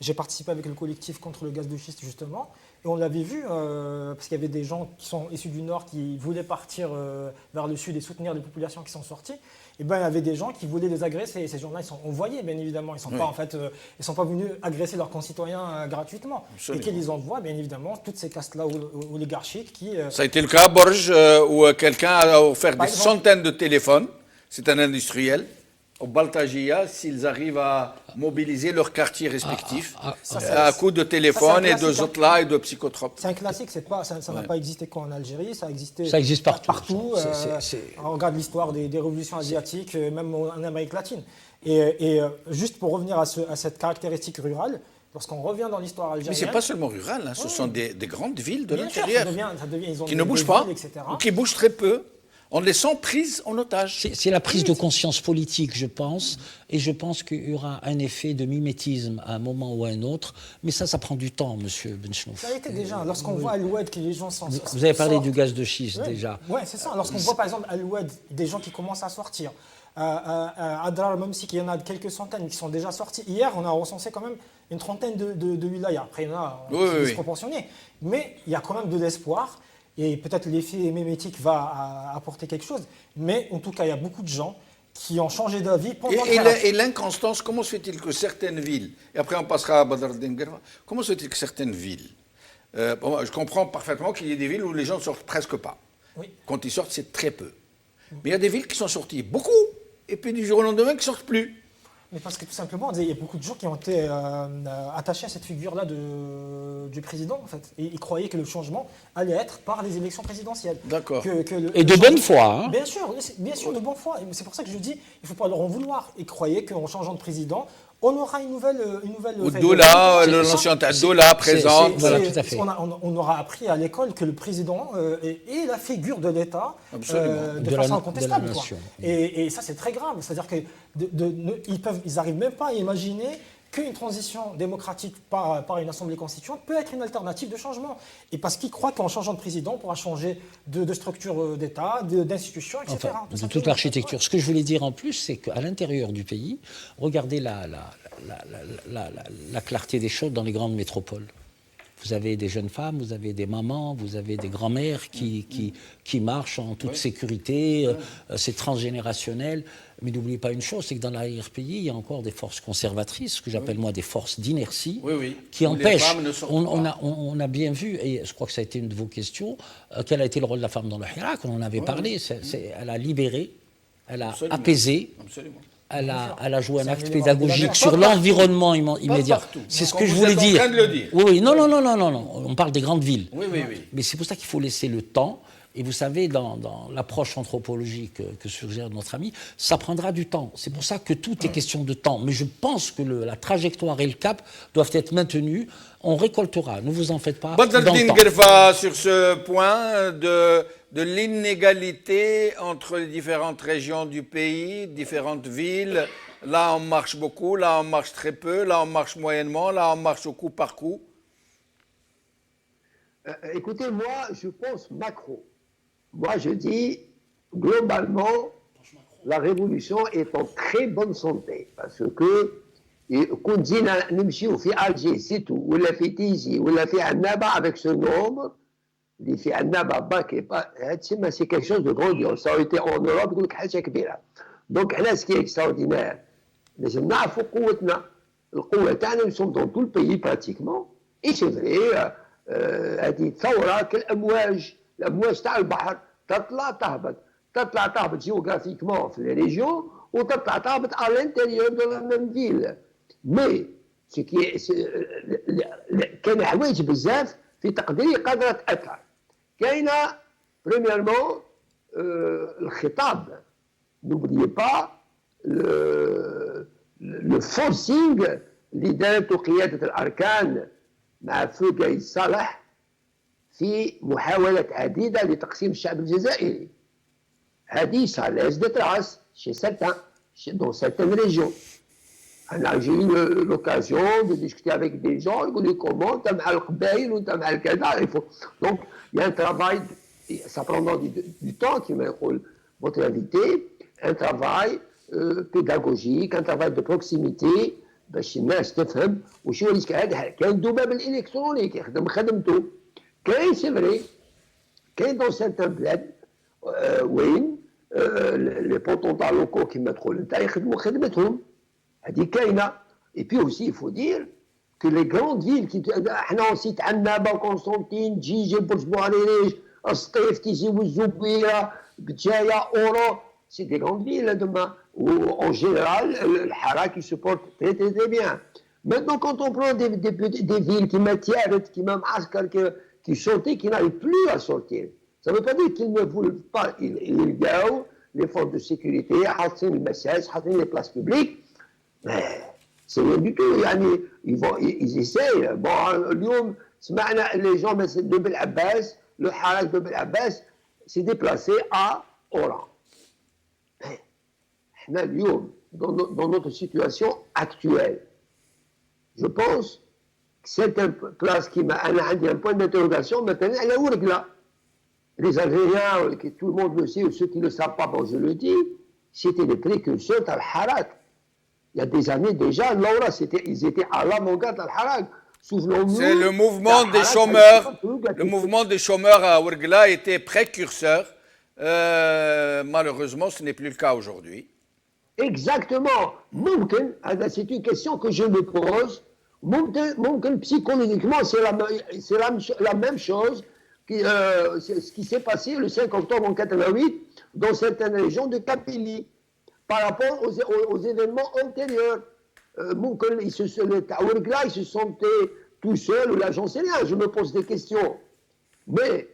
j'ai participé avec le collectif contre le gaz de schiste, justement. Et on l'avait vu, parce qu'il y avait des gens qui sont issus du Nord qui voulaient partir vers le Sud et soutenir les populations qui sont sorties. Et ben, il y avait des gens qui voulaient les agresser. Et ces gens-là, on voyait, bien évidemment, ils ne sont pas venus agresser leurs concitoyens gratuitement. Absolument. Et qu'ils envoient, bien évidemment, toutes ces castes-là oligarchiques qui... Ça a été le cas à Borges, où quelqu'un a offert des centaines de téléphones. C'est un industriel. Au Baltagia, s'ils arrivent à mobiliser leurs quartiers respectifs à coups de téléphone et de zotla et de psychotropes. C'est un classique, ça n'a pas existé qu'en Algérie, ça existe partout. On regarde l'histoire des révolutions asiatiques, même en Amérique latine. Et juste pour revenir à cette caractéristique rurale, lorsqu'on revient dans l'histoire algérienne... Mais ce n'est pas seulement rural, hein, ce sont des grandes villes de l'intérieur qui ne bougent pas, ou qui bougent très peu. En laissant prise en otage. C'est la prise de conscience politique, je pense, et je pense qu'il y aura un effet de mimétisme à un moment ou à un autre, mais ça prend du temps, monsieur Benchnouf. Ça a été déjà, lorsqu'on voit à l'Oued que les gens s'en sortent. Vous avez parlé du gaz de schiste déjà. Oui, c'est ça. Lorsqu'on voit par exemple à l'Oued des gens qui commencent à sortir, à Adrar, même si il y en a quelques centaines qui sont déjà sortis. Hier, on a recensé quand même une trentaine de wilayas. Après, il y en a disproportionnés. Mais il y a quand même de l'espoir. Et peut-être l'effet mémétique va apporter quelque chose. Mais en tout cas, il y a beaucoup de gens qui ont changé d'avis pendant et l'inconstance, comment se fait-il que certaines villes, et après on passera à Badr Denguerva, comment se fait-il que certaines villes, je comprends parfaitement qu'il y ait des villes où les gens ne sortent presque pas. Oui. Quand ils sortent, c'est très peu. Mais il y a des villes qui sont sorties beaucoup, et puis du jour au lendemain qui ne sortent plus. Mais parce que tout simplement, il y a beaucoup de gens qui ont été attachés à cette figure-là du président, en fait. Et ils croyaient que le changement allait être par les élections présidentielles. D'accord. Et de bonne foi. Hein. Bien sûr, de bonne foi. C'est pour ça que je dis, il ne faut pas leur en vouloir. Ils croyaient qu'en changeant de président, on aura une nouvelle Doula, l'ancien Doula présente. Voilà, tout à fait. On aura appris à l'école que le président est la figure de l'État de façon incontestable. Et ça, c'est très grave. C'est-à-dire qu'ils n'arrivent même pas à imaginer qu'une transition démocratique par une assemblée constituante peut être une alternative de changement. Et parce qu'ils croient qu'en changeant de président, on pourra changer de structure d'État, d'institutions, etc. Enfin, de toute l'architecture. Ce que je voulais dire en plus, c'est qu'à l'intérieur du pays, regardez la clarté des choses dans les grandes métropoles. Vous avez des jeunes femmes, vous avez des mamans, vous avez des grands-mères qui marchent en toute sécurité, c'est transgénérationnel. Mais n'oubliez pas une chose, c'est que dans l'arrière-pays, il y a encore des forces conservatrices, ce que j'appelle moi des forces d'inertie, qui empêchent. On a bien vu, et je crois que ça a été une de vos questions, quel a été le rôle de la femme dans le Hirak, on en avait parlé, elle a libéré, elle a apaisé. Absolument. Elle a joué un acte pédagogique sur l'environnement immédiat. C'est ce que je voulais dire. Oui, non. On parle des grandes villes. Oui. Mais c'est pour ça qu'il faut laisser le temps. Et vous savez, dans l'approche anthropologique que suggère notre ami, ça prendra du temps. C'est pour ça que tout est question de temps. Mais je pense que la trajectoire et le cap doivent être maintenus. On récoltera, ne vous en faites pas. Badr Denguerva, sur ce point de l'inégalité entre les différentes régions du pays, différentes villes. Là, on marche beaucoup, là, on marche très peu, là, on marche moyennement, là, on marche au coup par coup. Écoutez, moi, je pense macro. Moi, je dis, globalement, la révolution est en très bonne santé. Parce que, quand on نمشي في Alger, c'est tout, ولا في Tizi, ولا في Annaba, avec ce nombre, اللي في Annaba, c'est quelque chose de grandiose. Ça a été en Europe, يقول لك حاجة كبيرة. Donc, là, ce qui est extraordinaire, لازم نعرفوا قوتنا. القوة تاعنا, nous sommes dans tout le pays pratiquement. Et c'est vrai, هذه الثورة كالأمواج. الأمواج تاع البحر تطلع تهبط جيوغرافيكمون في لي ريجيون وتطلع تهبط à l'intérieur de la même ville. Mais ce qui est كاين حوايج بزاف في تقديري قادرة تأثر. كاينة premièrement الخطاب. N'oubliez pas le forcing اللي دارته قيادة الأركان مع فو قايد صالح في محاولات عديدة لتقسيم الشعب الجزائري. هذه ça laisse des traces chez certains, dans certaines régions. J'ai eu l'occasion de discuter avec des gens, ils me disent comment, tu as mal au Qbaïl ou tu as mal au faut. Donc, il y a un travail, ça prend du temps, qui me votre invité, un travail pédagogique, un travail de proximité, باش الناس تفهم وشو اللي هذا كاين الذباب الالكتروني كيخدم خدمته. كاين سي فري كاين دون سيرتان بلاد وين لي بوتونتا لوكو كيما تقول انت يخدموا خدمتهم هذه كاينه. اي بي اوسي يفو دير كو لي غروند فيل احنا نسيت عنابه قسنطين جيجي برج بوعريريش السطيف تيزي والزبيره بجايه اورو سي دي غروند فيل demain où en général le hara qui se porte très très très bien. Maintenant quand on prend des villes qui m'attirent, qui même Askar qui sortaient, qui n'arrivent plus à sortir, ça ne veut pas dire qu'ils ne voulaient pas, ils gardent les forces de sécurité, حاطين المساج, حاطين les places publiques, mais c'est rien du tout. يعني ils essayent. Bon, اليوم سمعنا les gens de Bel Abbas, le hara de Bel Abbas s'est déplacé à Oran. Dans notre situation actuelle, je pense que certaines places qui m'a un point d'interrogation maintenant elle est Ourgla. Les Algériens, tout le monde le sait, ou ceux qui ne le savent pas, bon, je le dis, c'était les précurseurs d'Al-Harak. Il y a des années déjà, Laura, ils étaient à l'avant-garde d'Al-Harak. C'est le mouvement des chômeurs. Le mouvement des chômeurs à Ourgla était précurseur. Malheureusement, ce n'est plus le cas aujourd'hui. Exactement. ممكن, c'est une question que je me pose. ممكن psychologiquement, c'est la même chose. Ce qui s'est passé le 5 octobre en 88 dans certaines régions de Kabylie par rapport aux événements antérieurs. Ils se sentaient tout seuls, ou là, j'en sais rien, je me pose des questions. Mais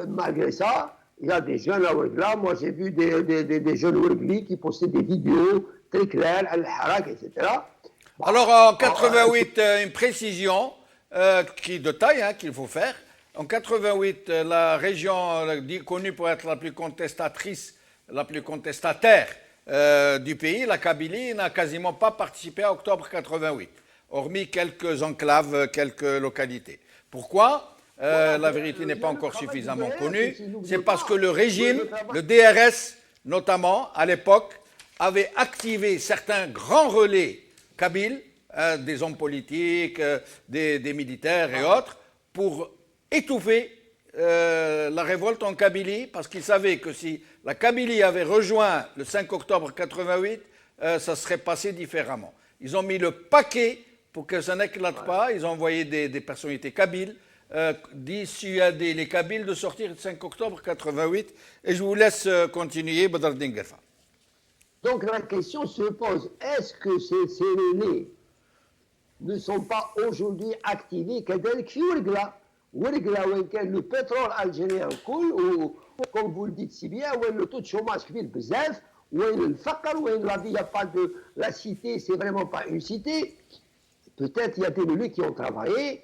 malgré ça, il y a des jeunes à Ouargla. Moi, j'ai vu des jeunes Ouarglis qui postaient des vidéos très claires, Al-Harak, etc. Alors, en 88, une précision de taille qu'il faut faire. En 88, la région connue pour être la plus contestatrice, la plus contestataire du pays, la Kabylie, n'a quasiment pas participé à octobre 88, hormis quelques enclaves, quelques localités. Pourquoi ? La vérité n'est pas encore suffisamment connue. C'est parce que le régime, le DRS notamment, à l'époque, avait activé certains grands relais kabyles, des hommes politiques, des militaires et autres, pour étouffer la révolte en Kabylie, parce qu'ils savaient que si la Kabylie avait rejoint le 5 octobre 88, ça serait passé différemment. Ils ont mis le paquet pour que ça n'éclate pas. Ils ont envoyé des personnalités kabyles dissuader les Kabyles de sortir le 5 octobre 88. Et je vous laisse continuer, Badr Dingerfa. Donc la question se pose, est-ce que ces relais ne sont pas aujourd'hui activés كذلك في Ouargla وين كان le pétrole algérien coule, ou comme vous le dites si bien, où le taux de chômage كبير بزاف, où le fakar, où la vie, il n'y a pas de la cité, c'est vraiment pas une cité. Peut-être il y a des relais qui ont travaillé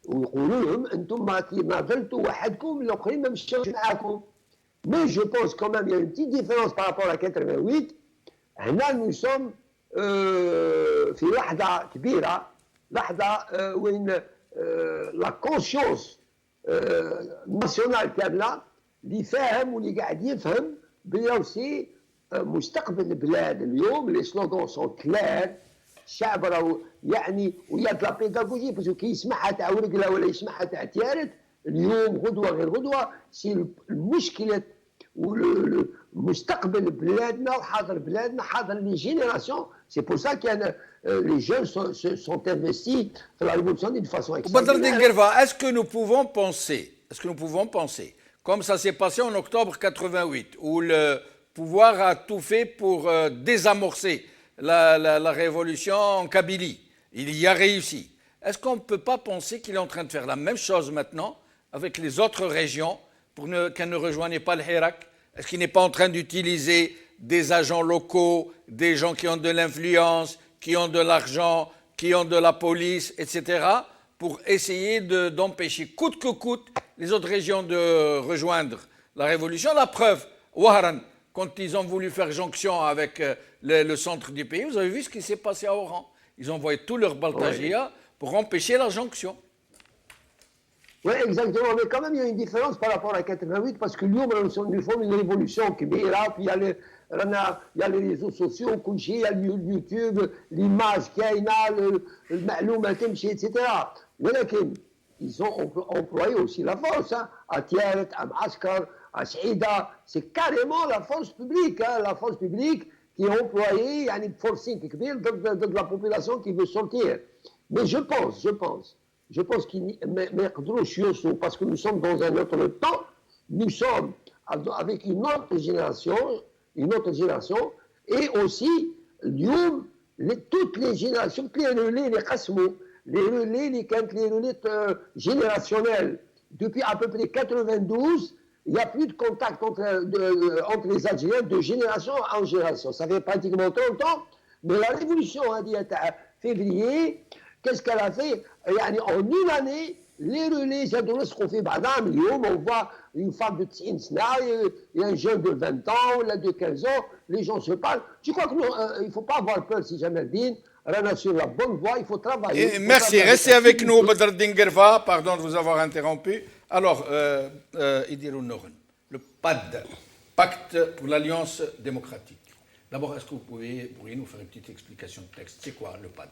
ويقولوا لهم انتم ما ناضلتوا وحدكم الاخرين ما مشاوش معاكم. Mais je pense quand même il y a une petite différence par rapport à 88. هنا nous sommes في لحظة كبيرة, لحظة وين la conscience nationale كاملة اللي فاهم واللي قاعد يفهم بلي سي مستقبل البلاد اليوم. لي سلوغون سون كلير. الشعب راهو يعني ويا لا بيداغوجي باسكو كي يسمعها تاع Ouargla ولا يسمعها تاع تيارت اليوم غدوه غير غدوه سي المشكله ومستقبل بلادنا وحاضر بلادنا حاضر لي جينيراسيون. سي بور سا كان لي جون سون انفستي في لا ريفولوسيون دي فاسون اكسترا. Est-ce que nous pouvons penser comme ça s'est passé en octobre 88 où le pouvoir a tout fait pour désamorcer la révolution en Kabylie, il y a réussi. Est-ce qu'on ne peut pas penser qu'il est en train de faire la même chose maintenant avec les autres régions pour qu'elles ne rejoignent pas le Hirak? Est-ce qu'il n'est pas en train d'utiliser des agents locaux, des gens qui ont de l'influence, qui ont de l'argent, qui ont de la police, etc., pour essayer d'empêcher coûte que coûte les autres régions de rejoindre la révolution. La preuve, Ouaharan, quand ils ont voulu faire jonction avec le centre du pays, vous avez vu ce qui s'est passé à Oran. Ils ont envoyé tout leur Baltagia pour empêcher la jonction. Oui, exactement. Mais quand même, il y a une différence par rapport à 88, parce que nous, nous faisons une révolution qui est là, puis il y a les réseaux sociaux, il y a YouTube, l'image qui est là, le ma'loum, etc. Mais ils ont employé aussi la force, hein, à Tiaret, à Maskar, à Saïda. C'est carrément la force publique, hein, la force publique qui est employée, il y a une forcing de la population qui veut sortir. Mais je pense qu'il parce que nous sommes dans un autre temps, nous sommes avec une autre génération, et aussi, toutes les générations, les relais, les Khasmou, les relais générationnels. Depuis à peu près 92, il n'y a plus de contact entre les Algériens de génération en génération. Ça fait pratiquement 30 ans, mais la révolution a dit en février. Qu'est-ce qu'elle a fait? En une année, les relais, ce qu'on fait, on voit une femme de 10 ans, et un jeune de 20 ans, là de 15 ans, les gens se parlent. Je crois qu'il ne faut pas avoir peur, si jamais dit, on est sur la bonne voie, il faut travailler. Merci, restez avec nous, Badr Dingerva, pardon de vous avoir interrompu. Alors, Idirou Noren, le PAD, Pacte pour l'Alliance démocratique. D'abord, est-ce que vous pourriez nous faire une petite explication de texte? C'est quoi le PAD?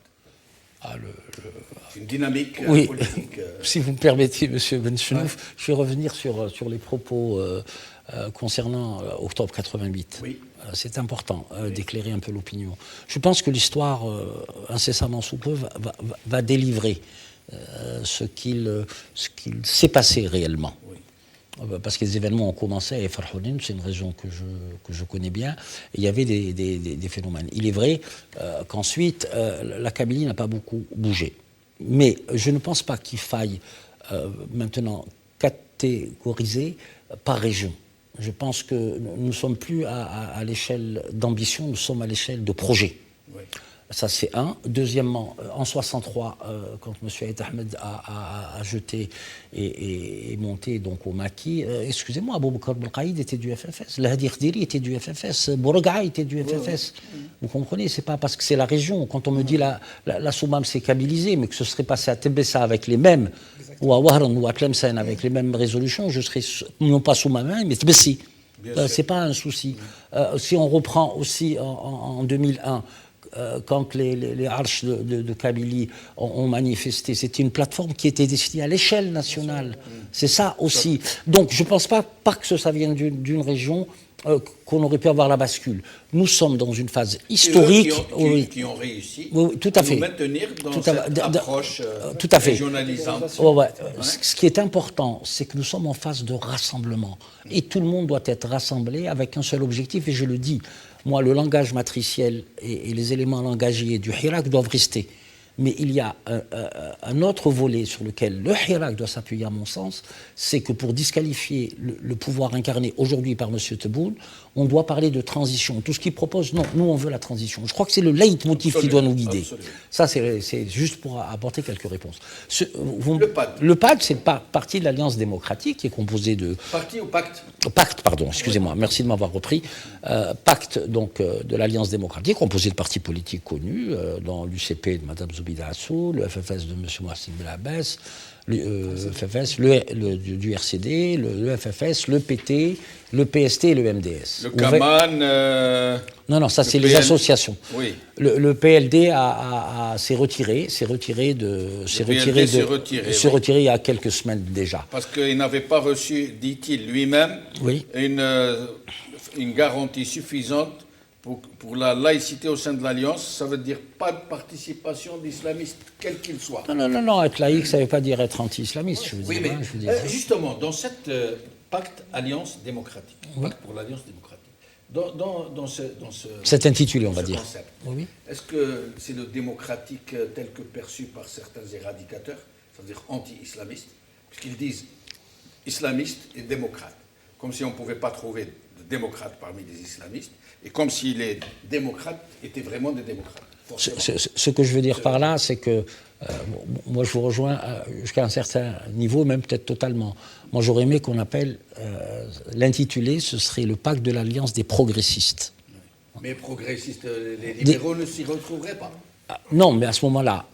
C'est une dynamique politique. Si vous me permettez, M. Benchenouf, je vais revenir sur les propos concernant octobre 88. Oui. C'est important d'éclairer un peu l'opinion. Je pense que l'histoire, incessamment sous peu, va délivrer ce qu'il s'est passé réellement. Oui. Parce que les événements ont commencé à Effarhoudin, c'est une région que je connais bien, et il y avait des phénomènes. Il est vrai qu'ensuite, la Kabylie n'a pas beaucoup bougé. Mais je ne pense pas qu'il faille maintenant catégoriser par région. Je pense que nous ne sommes plus à l'échelle d'ambition, nous sommes à l'échelle de projet. Oui. Ça, c'est un. Deuxièmement, en 63, quand M. Aït Ahmed a jeté et monté donc, au maquis, excusez-moi, Abou Bakr Belkaïd était du FFS, Lahdi Khdiri était du FFS, Bourgaï était du FFS. Vous comprenez, c'est pas parce que c'est la région. Quand on me dit la Soumam s'est kabylisée, mais que ce serait passé à Tebessa avec les mêmes, ou à Wahran ou à Tlemcen avec les mêmes résolutions, je serais non pas sous ma main, mais Tebessi. C'est pas un souci. Si on reprend aussi en 2001, quand les arches de Kabylie ont manifesté, c'était une plateforme qui était destinée à l'échelle nationale. C'est ça aussi. Donc je ne pense pas que ça vienne d'une région qu'on aurait pu avoir la bascule. Nous sommes dans une phase historique. Qui ont réussi tout à fait. nous maintenir dans cette approche régionalisante. Ce qui est important, c'est que nous sommes en phase de rassemblement. Et tout le monde doit être rassemblé avec un seul objectif, et je le dis. Moi, le langage matriciel et les éléments langagiers du Hirak doivent rester. Mais il y a un autre volet sur lequel le Hirak doit s'appuyer, à mon sens, c'est que pour disqualifier le pouvoir incarné aujourd'hui par M. Tebboune, on doit parler de transition. Tout ce qu'il propose, non, nous on veut la transition. Je crois que c'est le leitmotiv qui doit nous guider. Absolument. Ça, c'est juste pour apporter quelques réponses. Le PAD, c'est parti de l'Alliance démocratique qui est composée de... Parti ou pacte? Pacte, pardon, excusez-moi, merci de m'avoir repris. Pacte donc, de l'Alliance démocratique, composé de partis politiques connus, dans l'UCP de Mme Zoubida Assou, le FFS de M. Moassim Belabès, le FFS, du RCD, le FFS, le PT, le PST et le MDS. Le Kaman... Non, ça c'est les associations. Oui. Le PLD s'est retiré il y a quelques semaines déjà. Parce qu'il n'avait pas reçu, dit-il lui-même, une garantie suffisante pour la laïcité au sein de l'Alliance. Ça veut dire pas de participation d'islamistes, quel qu'il soit. Non, être laïque, ça ne veut pas dire être anti-islamiste, je veux dire. Justement, dans cette pacte Alliance démocratique, pacte pour l'Alliance démocratique, dans cet intitulé, on va dire. Concept, est-ce que c'est le démocratique tel que perçu par certains éradicateurs, c'est-à-dire anti-islamistes, puisqu'ils disent islamistes et démocrates, comme si on ne pouvait pas trouver de démocrates parmi les islamistes, et comme si les démocrates étaient vraiment des démocrates. Ce que je veux dire par là, c'est que moi je vous rejoins jusqu'à un certain niveau, même peut-être totalement. Moi j'aurais aimé qu'on appelle l'intitulé, ce serait le pacte de l'alliance des progressistes. Mais progressistes, les libéraux ne s'y retrouveraient pas. Non, mais à ce moment-là,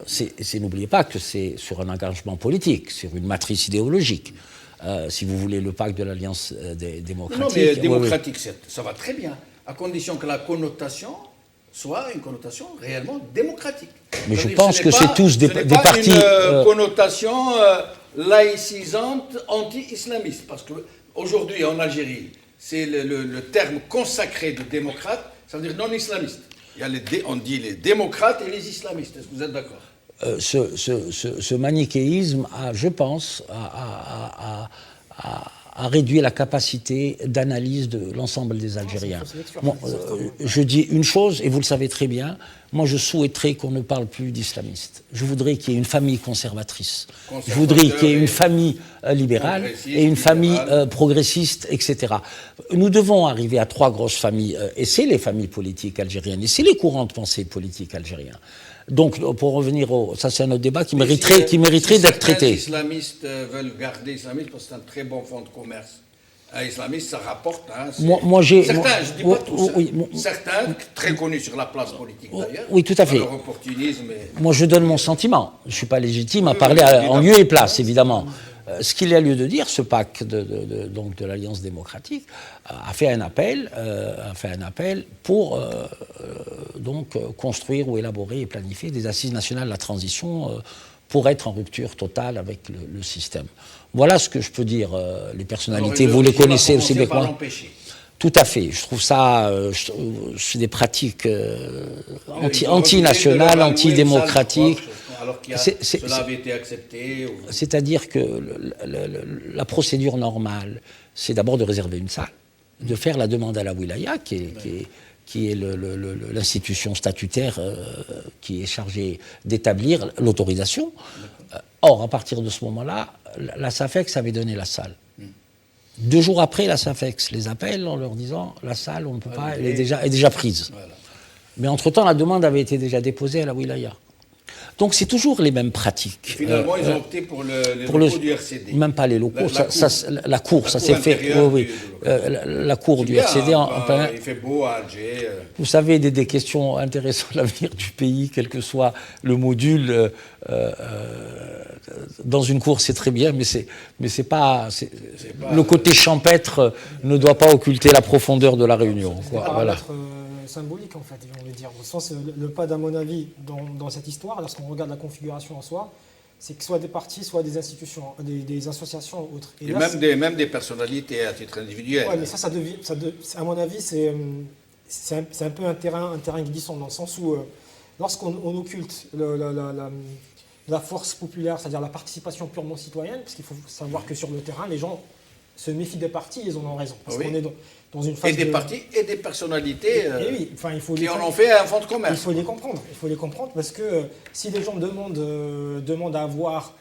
n'oubliez pas que c'est sur un engagement politique, sur une matrice idéologique. Si vous voulez, le pacte de l'alliance démocratique. Non, mais démocratique, ça va très bien, à condition que la connotation soit une connotation réellement démocratique. Mais je pense que c'est tous des partis... une connotation laïcisante, anti-islamiste. Parce qu'aujourd'hui, en Algérie, c'est le terme consacré de démocrate, ça veut dire non-islamiste. On dit les démocrates et les islamistes. Est-ce que vous êtes d'accord? Ce manichéisme, je pense, a réduit la capacité d'analyse de l'ensemble des Algériens. Je dis une chose, et vous le savez très bien, moi je souhaiterais qu'on ne parle plus d'islamistes. Je voudrais qu'il y ait une famille conservatrice. Je voudrais qu'il y ait une famille libérale et une famille progressiste, etc. Nous devons arriver à 3 grosses familles, et c'est les familles politiques algériennes, et c'est les courants de pensée politiques algériens. Donc, pour revenir ça c'est un autre débat qui mériterait d'être traité. Les islamistes veulent garder l'islamisme parce que c'est un très bon fonds de commerce. Un islamiste, ça rapporte. Hein, certains, je ne dis pas tous, certains, très connus sur la place politique d'ailleurs. Oui, tout à fait. Leur opportunisme. Moi, je donne mon sentiment. Je ne suis pas légitime à parler en lieu et place, évidemment. Ce qu'il y a lieu de dire, ce pacte donc de l'Alliance démocratique a fait un appel pour donc construire ou élaborer et planifier des assises nationales de la transition pour être en rupture totale avec le système. Voilà ce que je peux dire. Les personnalités, vous les connaissez aussi bien que moi. Tout à fait. Je trouve ça, c'est des pratiques anti-nationales, anti-démocratiques. Alors que cela avait été accepté. C'est-à-dire que la procédure normale, c'est d'abord de réserver une salle, de faire la demande à la wilaya, qui est l'institution statutaire qui est chargée d'établir l'autorisation. Or, à partir de ce moment-là, la SAFEX avait donné la salle. 2 jours après, la SAFEX les appelle en leur disant « la salle, on ne peut pas, elle est déjà prise voilà. ». Mais entre-temps, la demande avait été déjà déposée à la wilaya. Donc c'est toujours les mêmes pratiques. Et finalement, ils ont opté pour les locaux du RCD. Même pas les locaux, la cour, ça s'est fait. Oui. La cour du RCD. Il fait beau à Alger. Vous savez, des questions intéressantes, l'avenir du pays, quel que soit le module. Dans une cour, c'est très bien, mais c'est pas le côté champêtre ne doit pas occulter la profondeur de la réunion. Voilà. Symbolique en fait, j'ai envie de dire. Au sens, le PAD, à mon avis, dans cette histoire, lorsqu'on regarde la configuration en soi, c'est que soit des partis, soit des institutions, des associations ou autres. Et là, même des personnalités à titre individuel. Oui, mais ça devient, à mon avis, c'est un peu un terrain glissant, dans le sens où lorsqu'on occulte la force populaire, c'est-à-dire la participation purement citoyenne, parce qu'il faut savoir que sur le terrain, les gens se méfient des partis, ils en ont raison. Parce qu'on est dans une phase et des partis et des personnalités il faut qui en ont fait un fonds de commerce. Il faut les comprendre parce que si les gens demandent à avoir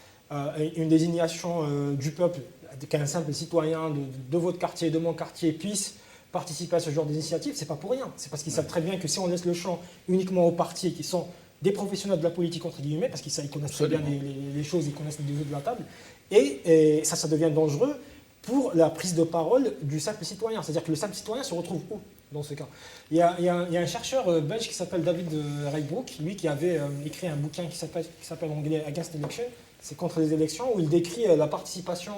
une désignation du peuple, qu'un simple citoyen de votre quartier, de mon quartier puisse participer à ce genre d'initiative, c'est pas pour rien. C'est parce qu'ils savent très bien que si on laisse le champ uniquement aux partis qui sont des professionnels de la politique, entre guillemets, parce qu'ils connaissent très bien les choses, ils connaissent les deux de la table, et ça devient dangereux pour la prise de parole du simple citoyen. C'est-à-dire que le simple citoyen se retrouve où dans ce cas? Il y a un chercheur belge qui s'appelle David Reybrouck, lui qui avait écrit un bouquin qui s'appelle en anglais Against Election, c'est contre les élections, où il décrit la participation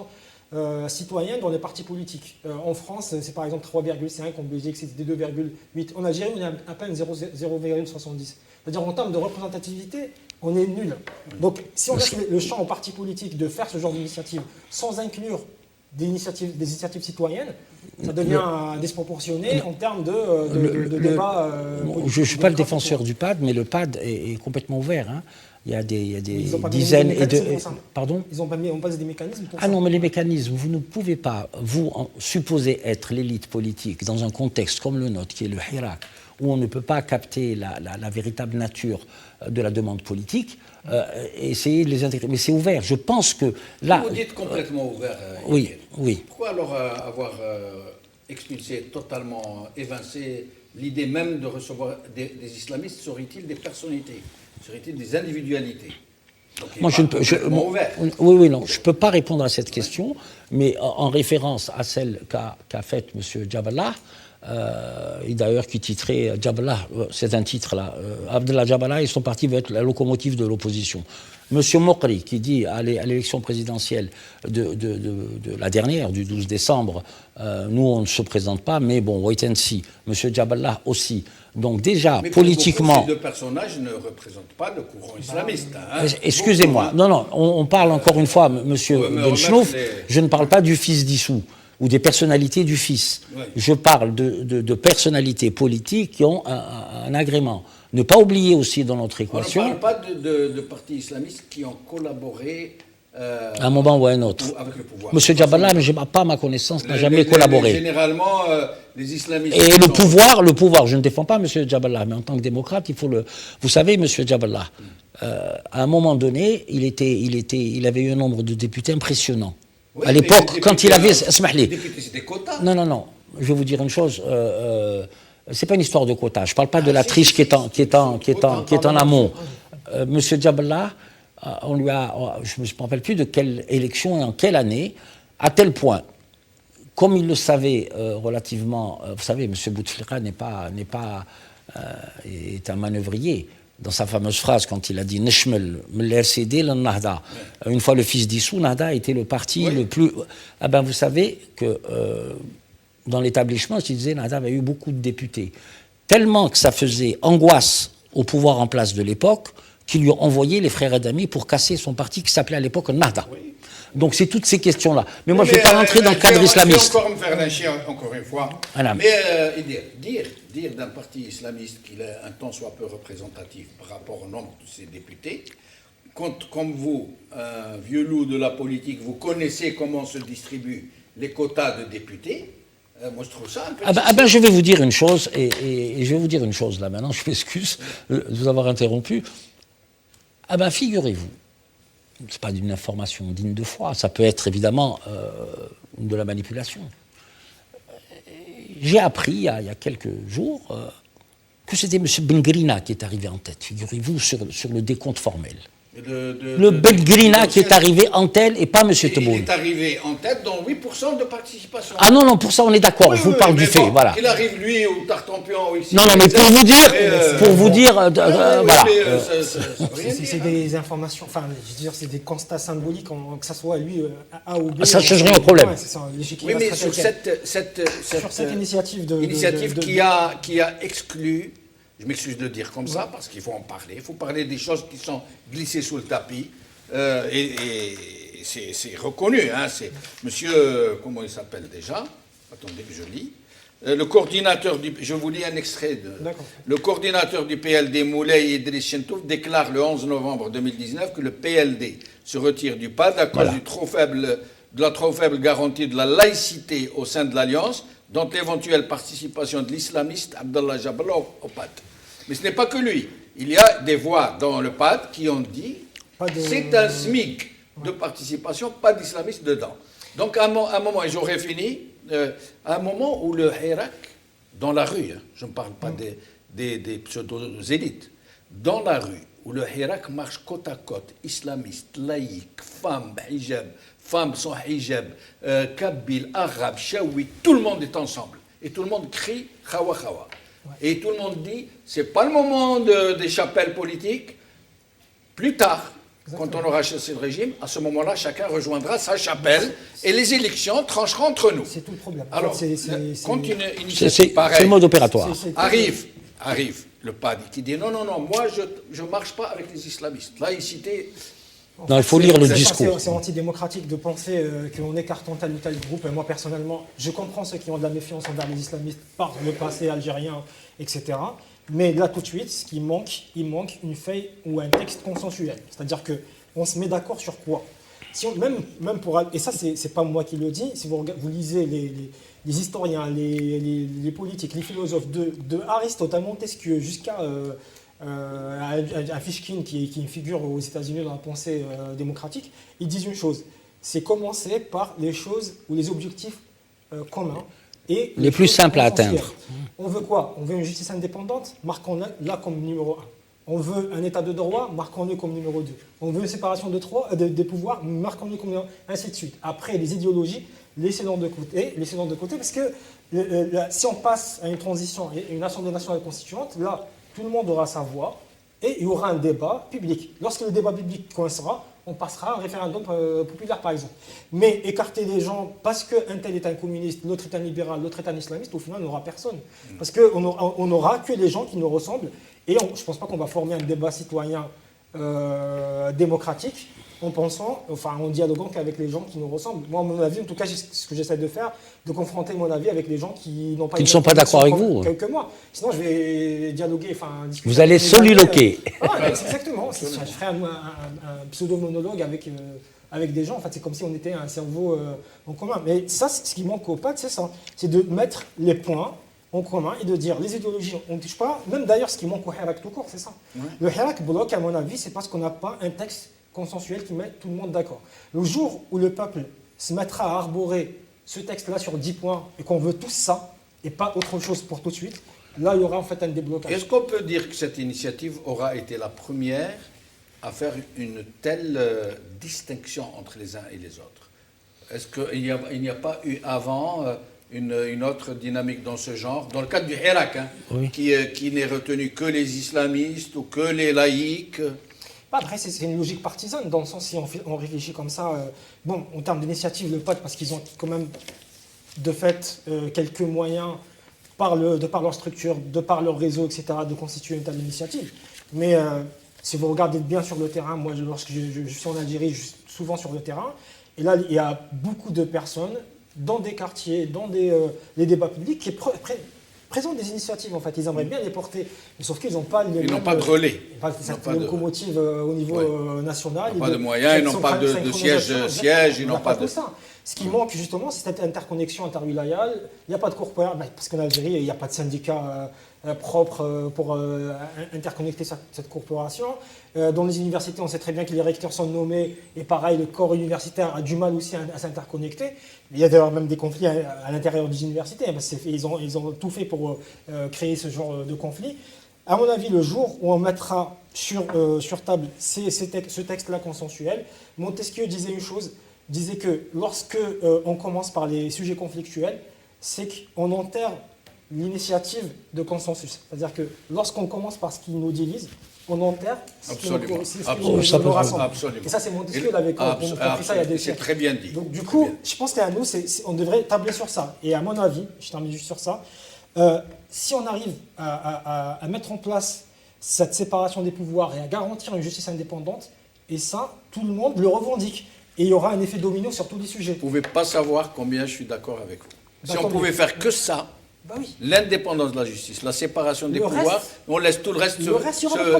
citoyenne dans les partis politiques. En France, c'est par exemple 3,5, en Belgique c'était 2,8. En Algérie, on est à peine 0,70. C'est-à-dire en termes de représentativité, on est nul. Donc si on laisse le champ aux partis politiques de faire ce genre d'initiative sans inclure des initiatives citoyennes, ça devient disproportionné en termes de débat. Je ne suis pas le défenseur du PAD, mais le PAD est complètement ouvert. Hein. Il y a des dizaines et de... Pardon ? Ils n'ont pas mis en place des mécanismes pour ça. Ah non, mais les mécanismes, vous ne pouvez pas, supposer être l'élite politique dans un contexte comme le nôtre, qui est le Hirak, où on ne peut pas capter la véritable nature de la demande politique, essayer de les intégrer. Mais c'est ouvert. Je pense que là... Vous dites complètement ouvert. Oui. Pourquoi alors avoir expulsé, totalement évincé l'idée même de recevoir des islamistes? Serait-il des personnalités? Serait-il des individualités? Donc, Moi, je ne peux, oui, non, je peux pas répondre à cette question, mais en référence à celle qu'a faite M. Jaballah, et d'ailleurs qui titrait Jaballah, c'est un titre là, Abdallah Jaballah et son parti veut être la locomotive de l'opposition. M. Mokri, qui dit à l'élection présidentielle de la dernière, du 12 décembre, nous on ne se présente pas, mais bon, wait and see. M. Jaballah aussi. Donc déjà, mais politiquement... Ces deux personnages ne représentent pas le courant islamiste. Hein. Excusez-moi, non, on parle encore une fois, M. Benchnouf, je ne parle pas du fils d'Issou ou des personnalités du fils. Oui. Je parle de personnalités politiques qui ont un agrément. Ne pas oublier aussi dans notre équation... On ne parle pas de partis islamistes qui ont collaboré... à un moment ou à un autre. Avec le pouvoir. M. Jaballah, pas à ma connaissance, n'a jamais collaboré. Généralement, les islamistes... Et le pouvoir, je ne défends pas M. Jaballah, mais en tant que démocrate, il faut le... Vous savez, M. Jaballah, à un moment donné, il avait eu un nombre de députés impressionnant. Oui, à l'époque, quand il avait... Les députés, c'est des quotas. Non. Je vais vous dire une chose. C'est pas une histoire de quotas. Je ne parle pas de la triche qui est en amont. M. Jaballah, on lui a... Je ne me rappelle plus de quelle élection et en quelle année, à tel point, comme il le savait relativement... vous savez, M. Bouteflika est un manœuvrier. Dans sa fameuse phrase, quand il a dit « Neshmel, l'RCD, le Nahda », une fois le fils d'Issou, Nahda était le parti le plus... Ah ben, vous savez que dans l'établissement, je disais, Nahda avait eu beaucoup de députés. Tellement que ça faisait angoisse au pouvoir en place de l'époque, qu'ils lui ont envoyé les frères Adami pour casser son parti qui s'appelait à l'époque Nahda. Oui. Donc c'est toutes ces questions-là. Mais moi, je ne vais pas rentrer dans le cadre islamiste. Je vais encore me faire lyncher encore une fois. Mais dire d'un parti islamiste qu'il est un tant soit peu représentatif par rapport au nombre de ses députés, comme vous, un vieux loup de la politique, vous connaissez comment se distribuent les quotas de députés, moi je trouve ça un peu... je vais vous dire une chose, et je vais vous dire une chose là maintenant, je m'excuse de vous avoir interrompu. Figurez-vous, ce n'est pas d'une information digne de foi, ça peut être évidemment de la manipulation. J'ai appris il y a quelques jours que c'était M. Bengrina qui est arrivé en tête, figurez-vous, sur le décompte formel. Le Bengrina qui est arrivé en tête et pas M. Tebboune. Il est arrivé en tête dans 8% de participation. Ah non, pour ça on est d'accord, je vous parle du fait, voilà. Il arrive lui au Tartampion ici. Non, mais pour vous dire, voilà. C'est des informations, enfin, je veux dire, c'est des constats symboliques, que ça soit lui A ou B. Ça ne change rien au problème. Oui, mais sur cette initiative qui a exclu... Je m'excuse de dire comme ça, parce qu'il faut en parler. Il faut parler des choses qui sont glissées sous le tapis. Et c'est reconnu. Hein, c'est monsieur, comment il s'appelle déjà? Attendez que je lis. Le coordinateur du... Je vous lis un extrait. Le coordinateur du PLD, Moulay Idriss Chentouf, déclare le 11 novembre 2019 que le PLD se retire du PAD à cause de la trop faible garantie de la laïcité au sein de l'Alliance, dont l'éventuelle participation de l'islamiste Abdallah Jaballah au PAD. Mais ce n'est pas que lui. Il y a des voix dans le PAD qui ont dit c'est un SMIC de participation, pas d'islamiste dedans. Donc à un moment, et j'aurais fini, à un moment où le Hirak, dans la rue, hein, je ne parle pas des pseudo-élites, dans la rue, où le Hirak marche côte à côte, islamiste, laïque, femmes sans hijab, kabyle, arabe, chaoui, tout le monde est ensemble. Et tout le monde crie khawa khawa. Et tout le monde dit, c'est pas le moment des chapelles politiques. Plus tard, quand on aura chassé le régime, à ce moment-là, chacun rejoindra sa chapelle et les élections trancheront entre nous. C'est tout le problème. Alors, quand une initiative pareille c'est le mode opératoire. Arrive le PAD qui dit non, moi je ne marche pas avec les islamistes. Laïcité... Non, il faut lire le discours. C'est antidémocratique de penser qu'on écartant tel ou tel groupe. Et moi, personnellement, je comprends ceux qui ont de la méfiance envers les islamistes par le passé algérien, etc. Mais là, tout de suite, il manque une feuille ou un texte consensuel. C'est-à-dire qu'on se met d'accord sur quoi. Si on, même pour, et ça, c'est pas moi qui le dis, si vous lisez les historiens, les politiques, les philosophes, de Aristote à Montesquieu jusqu'à... un Fishkin qui est une figure aux États-Unis dans la pensée démocratique, ils disent une chose, c'est commencer par les choses ou les objectifs communs et les plus simples à atteindre. On veut quoi? On veut une justice indépendante, marquons-la comme numéro 1. On veut un état de droit, marquons-le comme numéro 2. On veut une séparation des pouvoirs, marquons-le comme numéro 1, ainsi de suite. Après, les idéologies, laissez-les de côté, parce que si on passe à une transition et une assemblée nationale constituante, là, tout le monde aura sa voix et il y aura un débat public. Lorsque le débat public commencera, on passera à un référendum populaire, par exemple. Mais écarter les gens parce qu'un tel est un communiste, l'autre est un libéral, l'autre est un islamiste, au final, on n'aura personne. Parce qu'on n'aura que les gens qui nous ressemblent. Et je ne pense pas qu'on va former un débat citoyen démocratique en dialoguant qu'avec les gens qui nous ressemblent. Moi, à mon avis, en tout cas, ce que j'essaie de faire, de confronter mon avis avec les gens qui n'ont pas... Qui ne sont pas d'accord avec vous. Que moi. Sinon, je vais dialoguer, discuter. Vous allez soliloquer. Exactement. Je ferai un pseudo-monologue avec des gens. En fait, c'est comme si on était un cerveau en commun. Mais ça, ce qui manque au pacte, c'est ça. C'est de mettre les points en commun et de dire les idéologies, on ne touche pas. Même d'ailleurs, ce qui manque au Hirak tout court, c'est ça. Ouais. Le Hirak bloque, à mon avis, c'est parce qu'on n'a pas un texte consensuel qui met tout le monde d'accord. Le jour où le peuple se mettra à arborer ce texte-là sur 10 points et qu'on veut tous ça et pas autre chose pour tout de suite, là, il y aura en fait un déblocage. Est-ce qu'on peut dire que cette initiative aura été la première à faire une telle distinction entre les uns et les autres? Est-ce qu'il n'y a pas eu avant une autre dynamique dans ce genre, dans le cadre du Hirak, oui, qui n'est retenu que les islamistes ou que les laïcs? Après, c'est une logique partisane, dans le sens, si on réfléchit comme ça, en termes d'initiative, le pacte, parce qu'ils ont quand même, de fait, quelques moyens, de par leur structure, de par leur réseau, etc., de constituer une telle initiative. Mais si vous regardez bien sur le terrain, moi, lorsque je suis en Algérie, je suis souvent sur le terrain, et là, il y a beaucoup de personnes dans des quartiers, dans les débats publics, qui présentent des initiatives, en fait. Ils aimeraient bien les porter, mais sauf qu'ils n'ont pas les Ils n'ont pas de relais. Pas certaines locomotives au niveau national. Ils n'ont pas de moyens, ils n'ont pas de siège, ils n'ont pas de... ça. Ce qui manque, justement, c'est cette interconnexion interwilayale. Il n'y a pas de corporation, parce qu'en Algérie, il n'y a pas de syndicat propre pour interconnecter cette corporation. Dans les universités, on sait très bien que les recteurs sont nommés, et pareil, le corps universitaire a du mal aussi à s'interconnecter. Il y a d'ailleurs même des conflits à l'intérieur des universités, parce qu'ils ont tout fait pour créer ce genre de conflit. À mon avis, le jour où on mettra sur table ce texte-là consensuel, Montesquieu disait une chose, disait que lorsque on commence par les sujets conflictuels, c'est qu'on enterre l'initiative de consensus. C'est-à-dire que lorsqu'on commence par ce qui nous divise, on enterre ce qui nous rassemble. Absolument. Et ça, c'est Montesquieu qui avait compris ça il y a des siècles. C'est très bien dit. Donc du coup, je pense qu'à nous, on devrait tabler sur ça. Et à mon avis, je termine juste sur ça, si on arrive à mettre en place cette séparation des pouvoirs et à garantir une justice indépendante, et ça, tout le monde le revendique. Et il y aura un effet domino sur tous les sujets. Vous ne pouvez pas savoir combien je suis d'accord avec vous. Si on pouvait faire que ça, oui, l'indépendance de la justice, la séparation des pouvoirs, on laisse tout le reste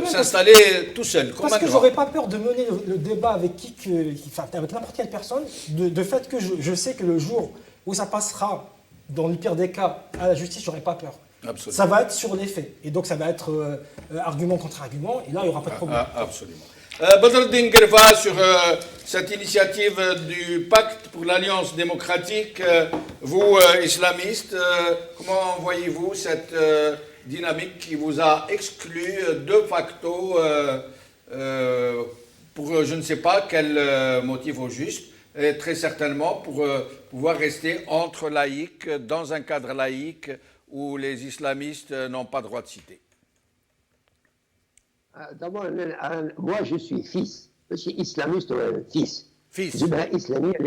s'installer tout seul. Parce que je n'aurais pas peur de mener le débat avec avec n'importe quelle personne, de fait que je sais que le jour où ça passera, dans le pire des cas, à la justice, je n'aurai pas peur. Absolument. Ça va être sur les faits. Et donc ça va être argument contre argument, et là, il n'y aura pas de problème. Absolument. Badreddine Guerva, sur cette initiative du pacte pour l'Alliance démocratique, vous, islamistes, comment voyez-vous cette dynamique qui vous a exclu de facto pour je ne sais pas quel motif au juste, et très certainement pour pouvoir rester entre laïcs, dans un cadre laïque où les islamistes n'ont pas droit de citer? D'abord, moi je suis fils. Je suis islamiste, fils. Fils. Je suis islamiste,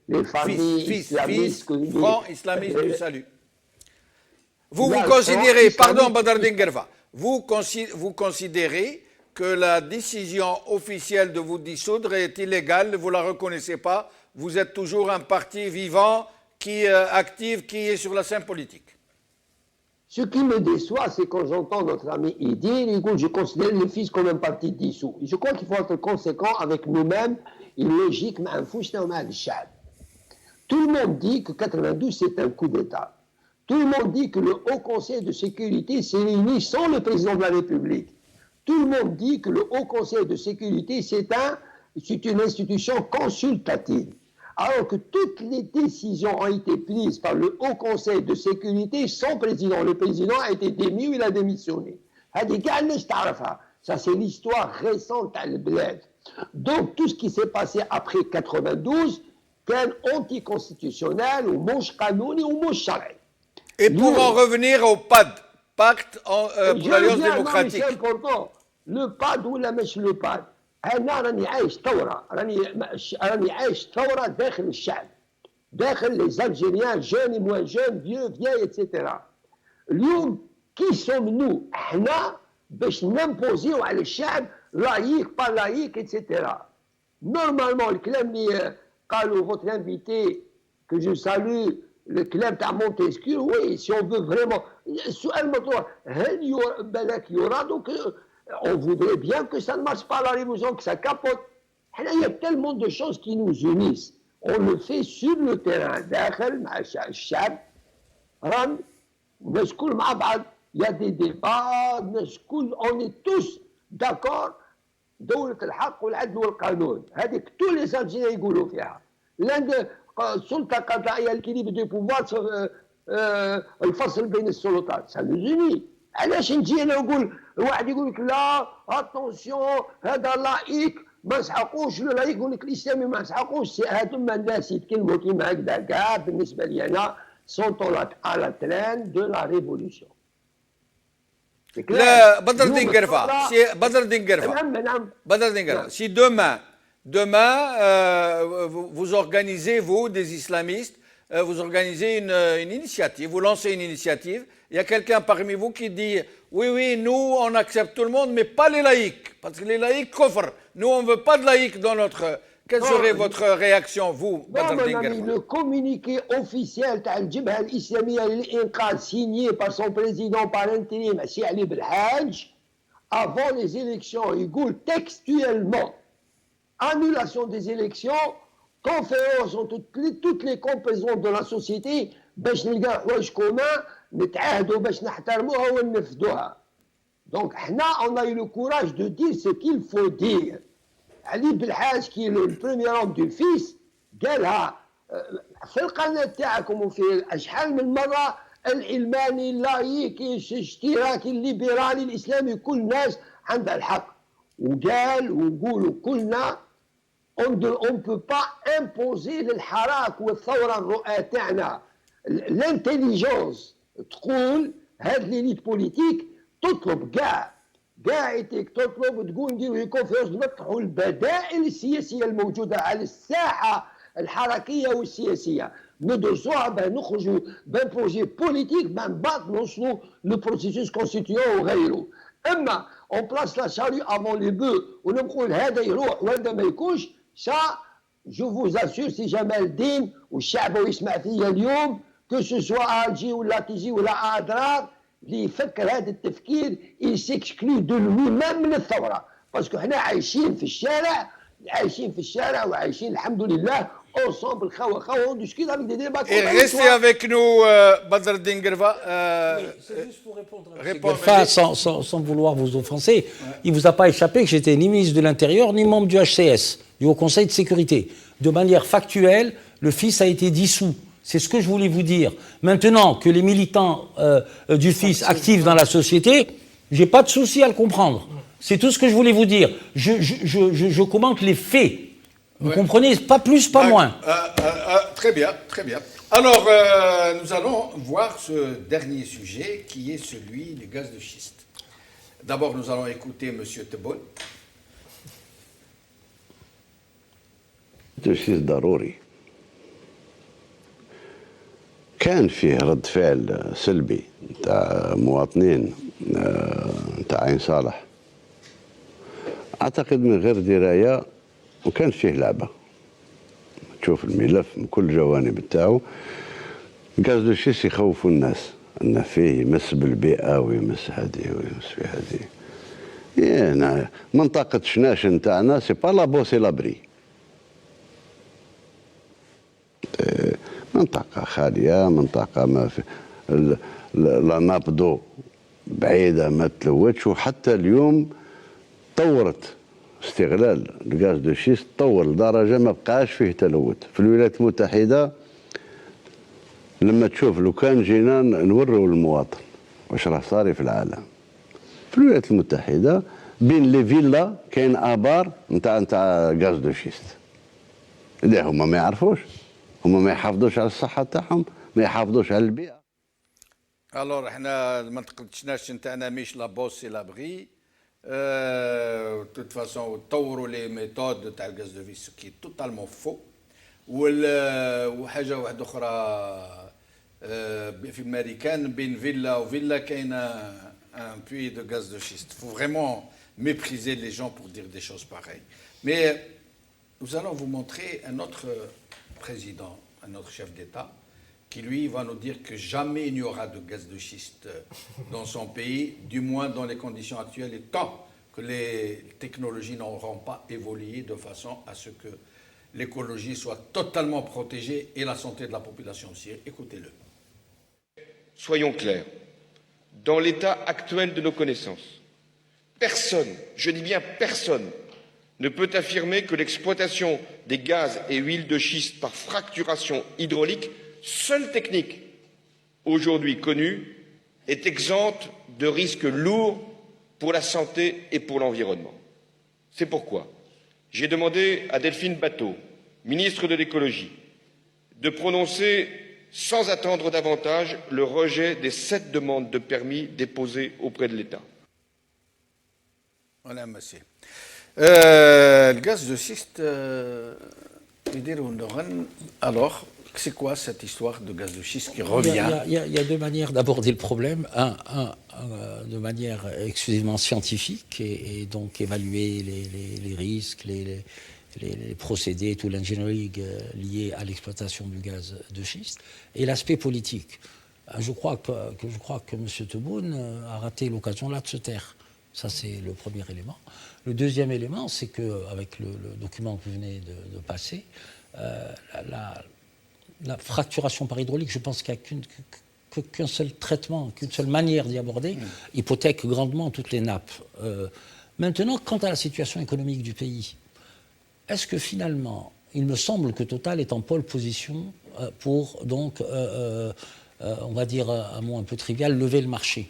les familles islamistes. Front islamiste du salut. Vous considérez, pardon Badreddine Guerva, vous considérez que la décision officielle de vous dissoudre est illégale, vous ne la reconnaissez pas, vous êtes toujours un parti vivant, actif, qui est sur la scène politique? Ce qui me déçoit, c'est quand j'entends notre ami y dire, écoute, je considère le fils comme un parti dissous. Je crois qu'il faut être conséquent avec nous-mêmes, une logique, tout le monde dit que 92, c'est un coup d'État. Tout le monde dit que le Haut Conseil de sécurité s'est réuni sans le président de la République. Tout le monde dit que le Haut Conseil de sécurité, c'est une institution consultative. alors que toutes les décisions ont été prises par le Haut Conseil de sécurité sans président. Le président a été démis ou il a démissionné. Ça, c'est l'histoire récente à l'Bled. Donc, tout ce qui s'est passé après 92, كان anticonstitutionnel ou mouche qanouni ou mouche shar'i. Et pour en revenir au PAD, Pacte pour l'Alliance démocratique. C'est important. Le PAD ou la mèche le PAD. أنا راني عايش ثورة، راني عايش ثورة داخل الشعب، داخل les Algériens jeunes et moins jeunes, vieux, vieilles, etc. اليوم كي سوم نو احنا باش نمبوزيو على الشعب لايك با لايك اتسيتيرا. نورمالمون الكلام اللي قالوا فوتر انفيتي كو جو سالو الكلام تاع مونتسكيو وي سي اون فو فريمون السؤال مطروح هل بالك يرى دونك on voudrait bien que ça ne marche pas la révolution, que ça capote. Il y a tellement de choses qui nous unissent. On le fait sur le terrain. Il y a des débats, on est tous d'accord. دولة الحق والعدل والقانون هذيك tous les Algériens يقولوا فيها. السلطة القضائية الكليب دو بوفوار الفصل بين السلطات. Ça nous unit. علاش نجي انا نقول واحد يقول لك لا اتونسيون هذا لايك ما نسحقوش اللايك يقول لك الاسلامي ما نسحقوش هذوما الناس يتكلموا كيما هكذا كاع بالنسبه لي انا سونتون على تران دو لا ريفولوسيون. لا بدر الدين قرفة سي بدر الدين قرفة بدر الدين قرفة si demain vous organisez vous des islamistes vous organisez une initiative, vous lancez une initiative, il y a quelqu'un parmi vous qui dit oui, nous on accepte tout le monde, mais pas les laïcs, parce que les laïcs coffrent. Nous on ne veut pas de laïcs dans notre. Quelle serait votre réaction, vous, Badr Dinguerfa? Le communiqué officiel de Jibha al-Islamiyya al-Inqadh signé par son président par intérim, Si Ali Belhadj, avant les élections, il dit textuellement annulation des élections. Conférence entre toutes les composantes de la société باش نلقى حوايج كومان نتعاهدوا باش نحترموها وننفذوها. Donc on a eu le courage de dire ce qu'il faut dire. علي بالحاج qui est le premier homme du fils قالها في القناة تاعكم وفي شحال من مرة العلماني اللايكي الاشتراكي الليبرالي الإسلامي كل الناس عندها الحق. وقال ونقولوا كلنا on ne peut pas imposer للحراك والثورة الرؤى تاعنا. الانتليجنس تقول هاد ليليت بوليتيك تطلب كاع تطلب وتقول نديروا كونفيرونس نطرحوا البدائل السياسية الموجودة على الساحة الحركية والسياسية ندرسوها بان نخرجوا بان بروجي بوليتيك من بعد نوصلوا لو بروسيسوس كونستيتيون وغيره. اما اون بلاس لا شاري افون لي بو ونقول هذا يروح وهذا ما يكونش. Ça, je vous assure, si Jamal Din ou الشعب يسمع فيا اليوم que ce soit à Alger ou à Tizi ou à Adrar, اللي يفكر هذا التفكير il s'exclut de lui-même من الثورة. parce que احنا عايشين في الشارع وعايشين الحمد لله ensemble خوا on discute avec des débats. Et restez avec nous, Badr Dinguerfa. C'est juste pour répondre. Sans vouloir vous offenser, il ne vous a pas échappé que j'étais ni ministre de l'Intérieur ni membre du HCS, du Haut Conseil de sécurité. De manière factuelle, le FIS a été dissous. C'est ce que je voulais vous dire. Maintenant que les militants du FIS activent dans la société, je n'ai pas de souci à le comprendre. C'est tout ce que je voulais vous dire. Je commente les faits. Vous comprenez? Pas plus, pas moins. Très bien, très bien. Alors, nous allons voir ce dernier sujet qui est celui du gaz de schiste. D'abord, nous allons écouter M. Tebboune. gaz de schiste ضروري. كان فيه رد فعل سلبي تاع مواطنين تاع عين صالح. أعتقد من غير دراية وكان فيه لعبة. تشوف الملف من كل الجوانب تاعو. غاز دو شيست يخوفوا الناس أن فيه يمس بالبيئة ويمس هذه ويمس في هذه. يعني منطقة شناشن تاعنا سي با لابو سي لابري. منطقة خالية، منطقة ما في لا نابدو بعيدة ما تلوثش، وحتى اليوم طورت استغلال الغاز دو شيست تطور لدرجه ما بقاش فيه تلوث. في الولايات المتحده لما تشوف لو كان جينا نوروا المواطن واش راه صاري في العالم، في الولايات المتحده بين لي فيلا كاين ابار نتاع غاز دو شيست. لا هما ما يعرفوش، هما ما يحافظوش على الصحه تاعهم، ما يحافظوش على البيئه. الوغ احنا ما تقدشناش نتاعنا مش لا بوس سي لابري. توت فاسون طوروا لي ميثود تاع الغاز دو فيس كي توتالمون فو. وحاجه واحده اخرى في امريكان بين فيلا وفيلا كاين ان puits de gaz de schiste. Il faut vraiment mépriser les gens pour dire des choses pareilles. Mais nous allons vous montrer un autre président, un autre chef d'État, qui lui va nous dire que jamais il n'y aura de gaz de schiste dans son pays, du moins dans les conditions actuelles, et tant que les technologies n'auront pas évolué de façon à ce que l'écologie soit totalement protégée et la santé de la population aussi. Écoutez-le. Soyons clairs, dans l'état actuel de nos connaissances, personne, je dis bien personne, ne peut affirmer que l'exploitation des gaz et huiles de schiste par fracturation hydraulique, seule technique aujourd'hui connue, est exempte de risques lourds pour la santé et pour l'environnement. C'est pourquoi j'ai demandé à Delphine Batho, ministre de l'écologie, de prononcer sans attendre davantage le rejet des 7 demandes de permis déposées auprès de l'État. Voilà, monsieur. Le gaz de schiste, alors, c'est quoi cette histoire de gaz de schiste qui revient? Il y a deux manières d'aborder le problème. De manière exclusivement scientifique et donc évaluer les risques, les procédés, tout l'engineering lié à l'exploitation du gaz de schiste, et l'aspect politique. Je crois que M. Tebboune a raté l'occasion là de se taire. Ça, c'est le premier élément. Le deuxième élément, c'est qu'avec le document que vous venez de passer, la fracturation par hydraulique, je pense qu'il n'y a qu'un seul traitement, qu'une seule manière d'y aborder, hypothèque grandement toutes les nappes. Maintenant, quant à la situation économique du pays, est-ce que finalement, il me semble que Total est en pole position pour, donc, on va dire un mot un peu trivial, lever le marché.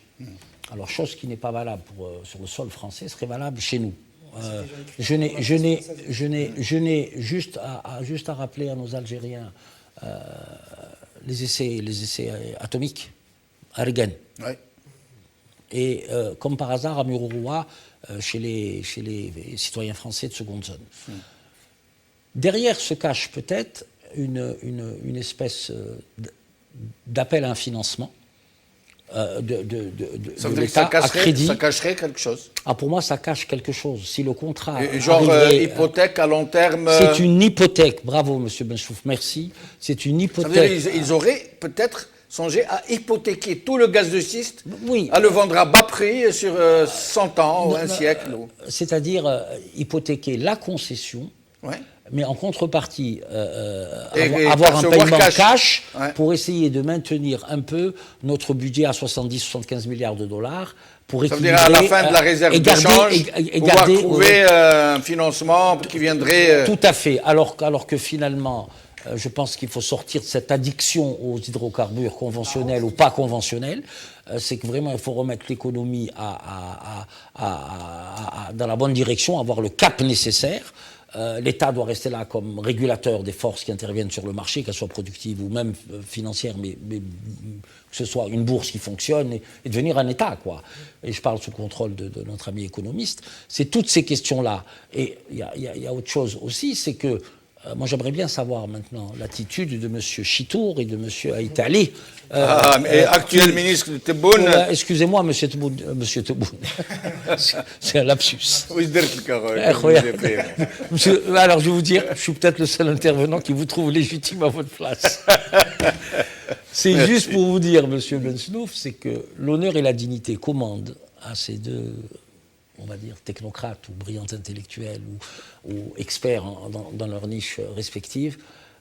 Alors, chose qui n'est pas valable sur le sol français, serait valable chez nous. Je n'ai juste à rappeler à nos Algériens les essais atomiques à Regan. Oui. Et comme par hasard, à Mururoa, chez les citoyens français de seconde zone. Derrière se cache peut-être une espèce d'appel à un financement de l'État à crédit. Ça cacherait quelque chose. Ah, pour moi, ça cache quelque chose. Si le contrat... Genre hypothèque à long terme... C'est une hypothèque. Bravo, M. Benchouf, merci. C'est une hypothèque. Ils auraient peut-être songé à hypothéquer tout le gaz de schiste, oui, à le vendre à bas prix sur 100 ans ou un siècle. C'est-à-dire hypothéquer la concession, ouais, mais en contrepartie avoir un paiement cash ouais, pour essayer de maintenir un peu notre budget à 70-75 milliards de dollars pour équilibrer. Ça veut dire à la fin de la réserve de change, pouvoir trouver un financement qui viendrait... Tout à fait, alors que finalement, je pense qu'il faut sortir de cette addiction aux hydrocarbures conventionnels ou pas conventionnels. C'est que vraiment, il faut remettre l'économie dans la bonne direction, avoir le cap nécessaire. L'État doit rester là comme régulateur des forces qui interviennent sur le marché, qu'elles soient productives ou même financières, mais que ce soit une bourse qui fonctionne et devenir un État, quoi. Et je parle sous contrôle de notre ami économiste. C'est toutes ces questions-là. Et il y a autre chose aussi, c'est que moi, j'aimerais bien savoir maintenant l'attitude de M. Chitour et de M. Aïtali. Actuel ministre de Tebboune. Excusez-moi, M. Tebboune. C'est un lapsus. Alors, je vais vous dire, je suis peut-être le seul intervenant qui vous trouve légitime à votre place. C'est juste pour vous dire, M. Benchouf, c'est que l'honneur et la dignité commandent à ces deux, on va dire, technocrates ou brillants intellectuels ou experts dans leur niche respective,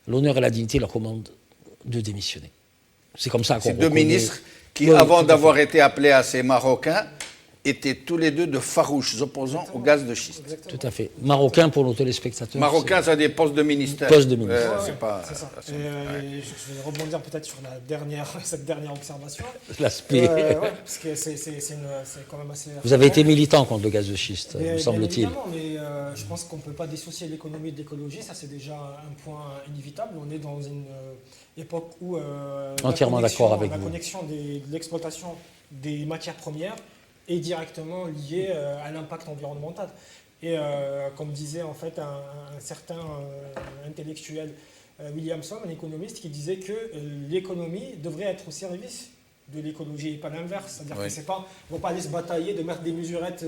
l'honneur et la dignité leur commandent de démissionner. C'est comme ça qu'on reconnaît... Ces deux ministres qui, avant d'avoir été appelés à ces Marocains, étaient tous les deux de farouches opposants au gaz de schiste. Exactement. Tout à fait. Marocain pour nos téléspectateurs. Marocains, ça a des postes de ministère. Postes de ministère. Ouais, C'est pas. c'est ça. Je vais rebondir peut-être sur cette dernière observation. C'est l'aspect. Ouais, parce que c'est quand même assez. Vous avez été militant contre le gaz de schiste, Bien me semble-t-il. évidemment, mais je pense qu'on ne peut pas dissocier l'économie de l'écologie, ça c'est déjà un point inévitable. On est dans une époque où Entièrement d'accord avec la vous. connexion de l'exploitation des matières premières est directement liée à l'impact environnemental. Et comme disait en fait un certain intellectuel, Williamson, un économiste, qui disait que l'économie devrait être au service de l'écologie et pas l'inverse. C'est-à-dire Oui. que c'est pas, on ne va pas aller se batailler de mettre des mesurettes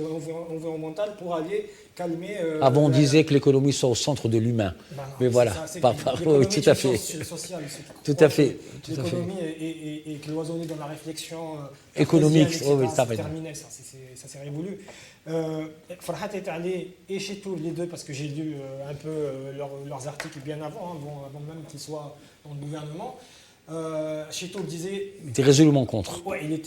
environnementales pour aller calmer. Avant, on disait que l'économie soit au centre de l'humain. Ben non, Mais voilà, c'est pas- que pas- l'économie oui, est tout à une fait. science sociale, ceux qui Tout croient à fait, que tout à fait. l'économie est cloisonnée dans la réflexion Économique, cartésienne, oui, etc. ça C'est va. terminé, ça s'est révolu. Farhat est allé et chez tous les deux, parce que j'ai lu un peu leurs articles bien avant, avant même qu'ils soient dans le gouvernement. Cheto disait. Il était résolument contre. Ouais, il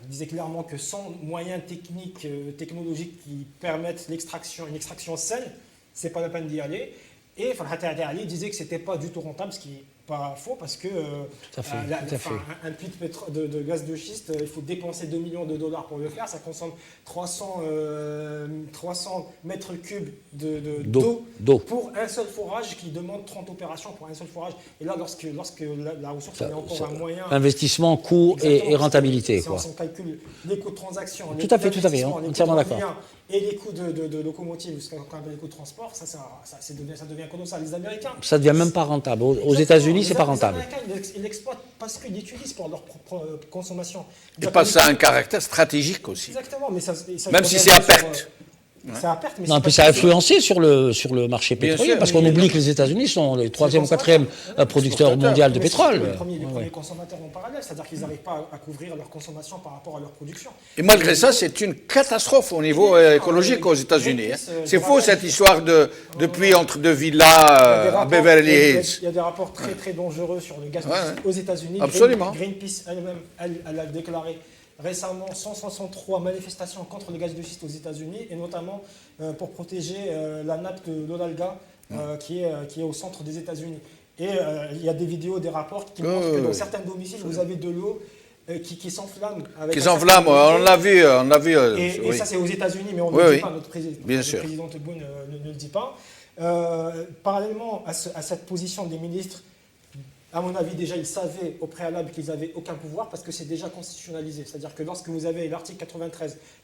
disait clairement que sans moyens techniques, technologiques qui permettent une extraction saine, c'est pas la peine d'y aller. Et Farhat Ali disait que c'était pas du tout rentable, ce qui n'est pas faux, parce que Tout à fait, tout à fait. un puits de gaz de schiste, il faut dépenser 2 millions de dollars pour le faire, ça consomme 300 mètres cubes d'eau pour un seul forage qui demande 30 opérations pour un seul forage. Et là, lorsque la ressource est encore un moyen... Investissement, coût et rentabilité. Si Quoi. on calcule les coûts de transaction, Tout à fait, entièrement d'accord. Et les coûts de locomotive, ce qu'on appelle les coûts de transport, ça devient colossal. Les Américains... Ça ne devient même pas rentable. Aux États-Unis, c'est pas rentable. Les Américains, ils l'exploitent parce qu'ils l'utilisent pour leur propre consommation. Et parce que ça a un caractère stratégique aussi. Exactement, mais ça Même si c'est à perte. C'est à perte, mais Non, puis ça a influencé sur le marché Bien pétrolier, sûr, parce qu'on oublie que les États-Unis sont le troisième ou quatrième producteur mondial de Mais c'est pétrole. les premiers consommateurs en parallèle, c'est-à-dire qu'ils n'arrivent pas à couvrir leur consommation par rapport à leur production. Et malgré ça, c'est une catastrophe au niveau écologique aux États-Unis. C'est faux cette histoire de puits entre deux villas à Beverly Hills. Il y a des rapports très très dangereux sur le gaz aux États-Unis. Absolument. Greenpeace elle-même, elle a déclaré récemment 163 manifestations contre le gaz de schiste aux États-Unis, et notamment pour protéger la nappe de l'Onalga qui est au centre des États-Unis. Et il y a des vidéos, des rapports qui montrent que dans certains domiciles, vous avez de l'eau qui s'enflamme. Qui s'enflamme, on l'a vu. Et ça, c'est aux États-Unis, mais on ne le dit pas, notre président. Bien le sûr. président Tebboune ne le dit pas. Parallèlement à cette position des ministres, à mon avis, déjà, ils savaient au préalable qu'ils n'avaient aucun pouvoir parce que c'est déjà constitutionnalisé. C'est-à-dire que lorsque vous avez l'article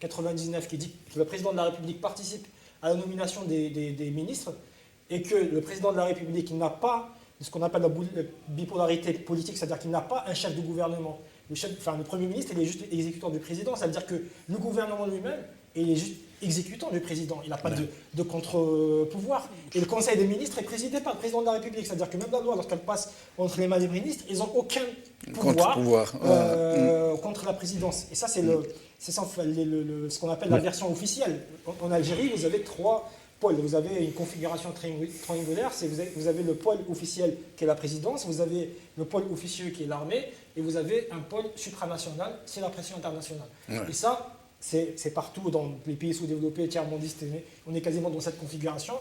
93-99 qui dit que le président de la République participe à la nomination des ministres et que le président de la République n'a pas ce qu'on appelle la bipolarité politique, c'est-à-dire qu'il n'a pas un chef de gouvernement. Le Premier ministre, il est juste exécutant du président. Ça veut dire que le gouvernement lui-même, il est juste exécutant du président. Il n'a pas de contre-pouvoir. Et le Conseil des ministres est présidé par le président de la République. C'est-à-dire que même la loi, lorsqu'elle passe entre les mains des ministres, ils n'ont aucun pouvoir contre la présidence. Et ça, c'est ce qu'on appelle la version officielle. En Algérie, vous avez 3 pôles. Vous avez une configuration triangulaire. Vous avez le pôle officiel qui est la présidence, vous avez le pôle officieux qui est l'armée, et vous avez un pôle supranational, c'est la pression internationale. Et ça, c'est partout dans les pays sous-développés, tiers-mondistes, on est quasiment dans cette configuration.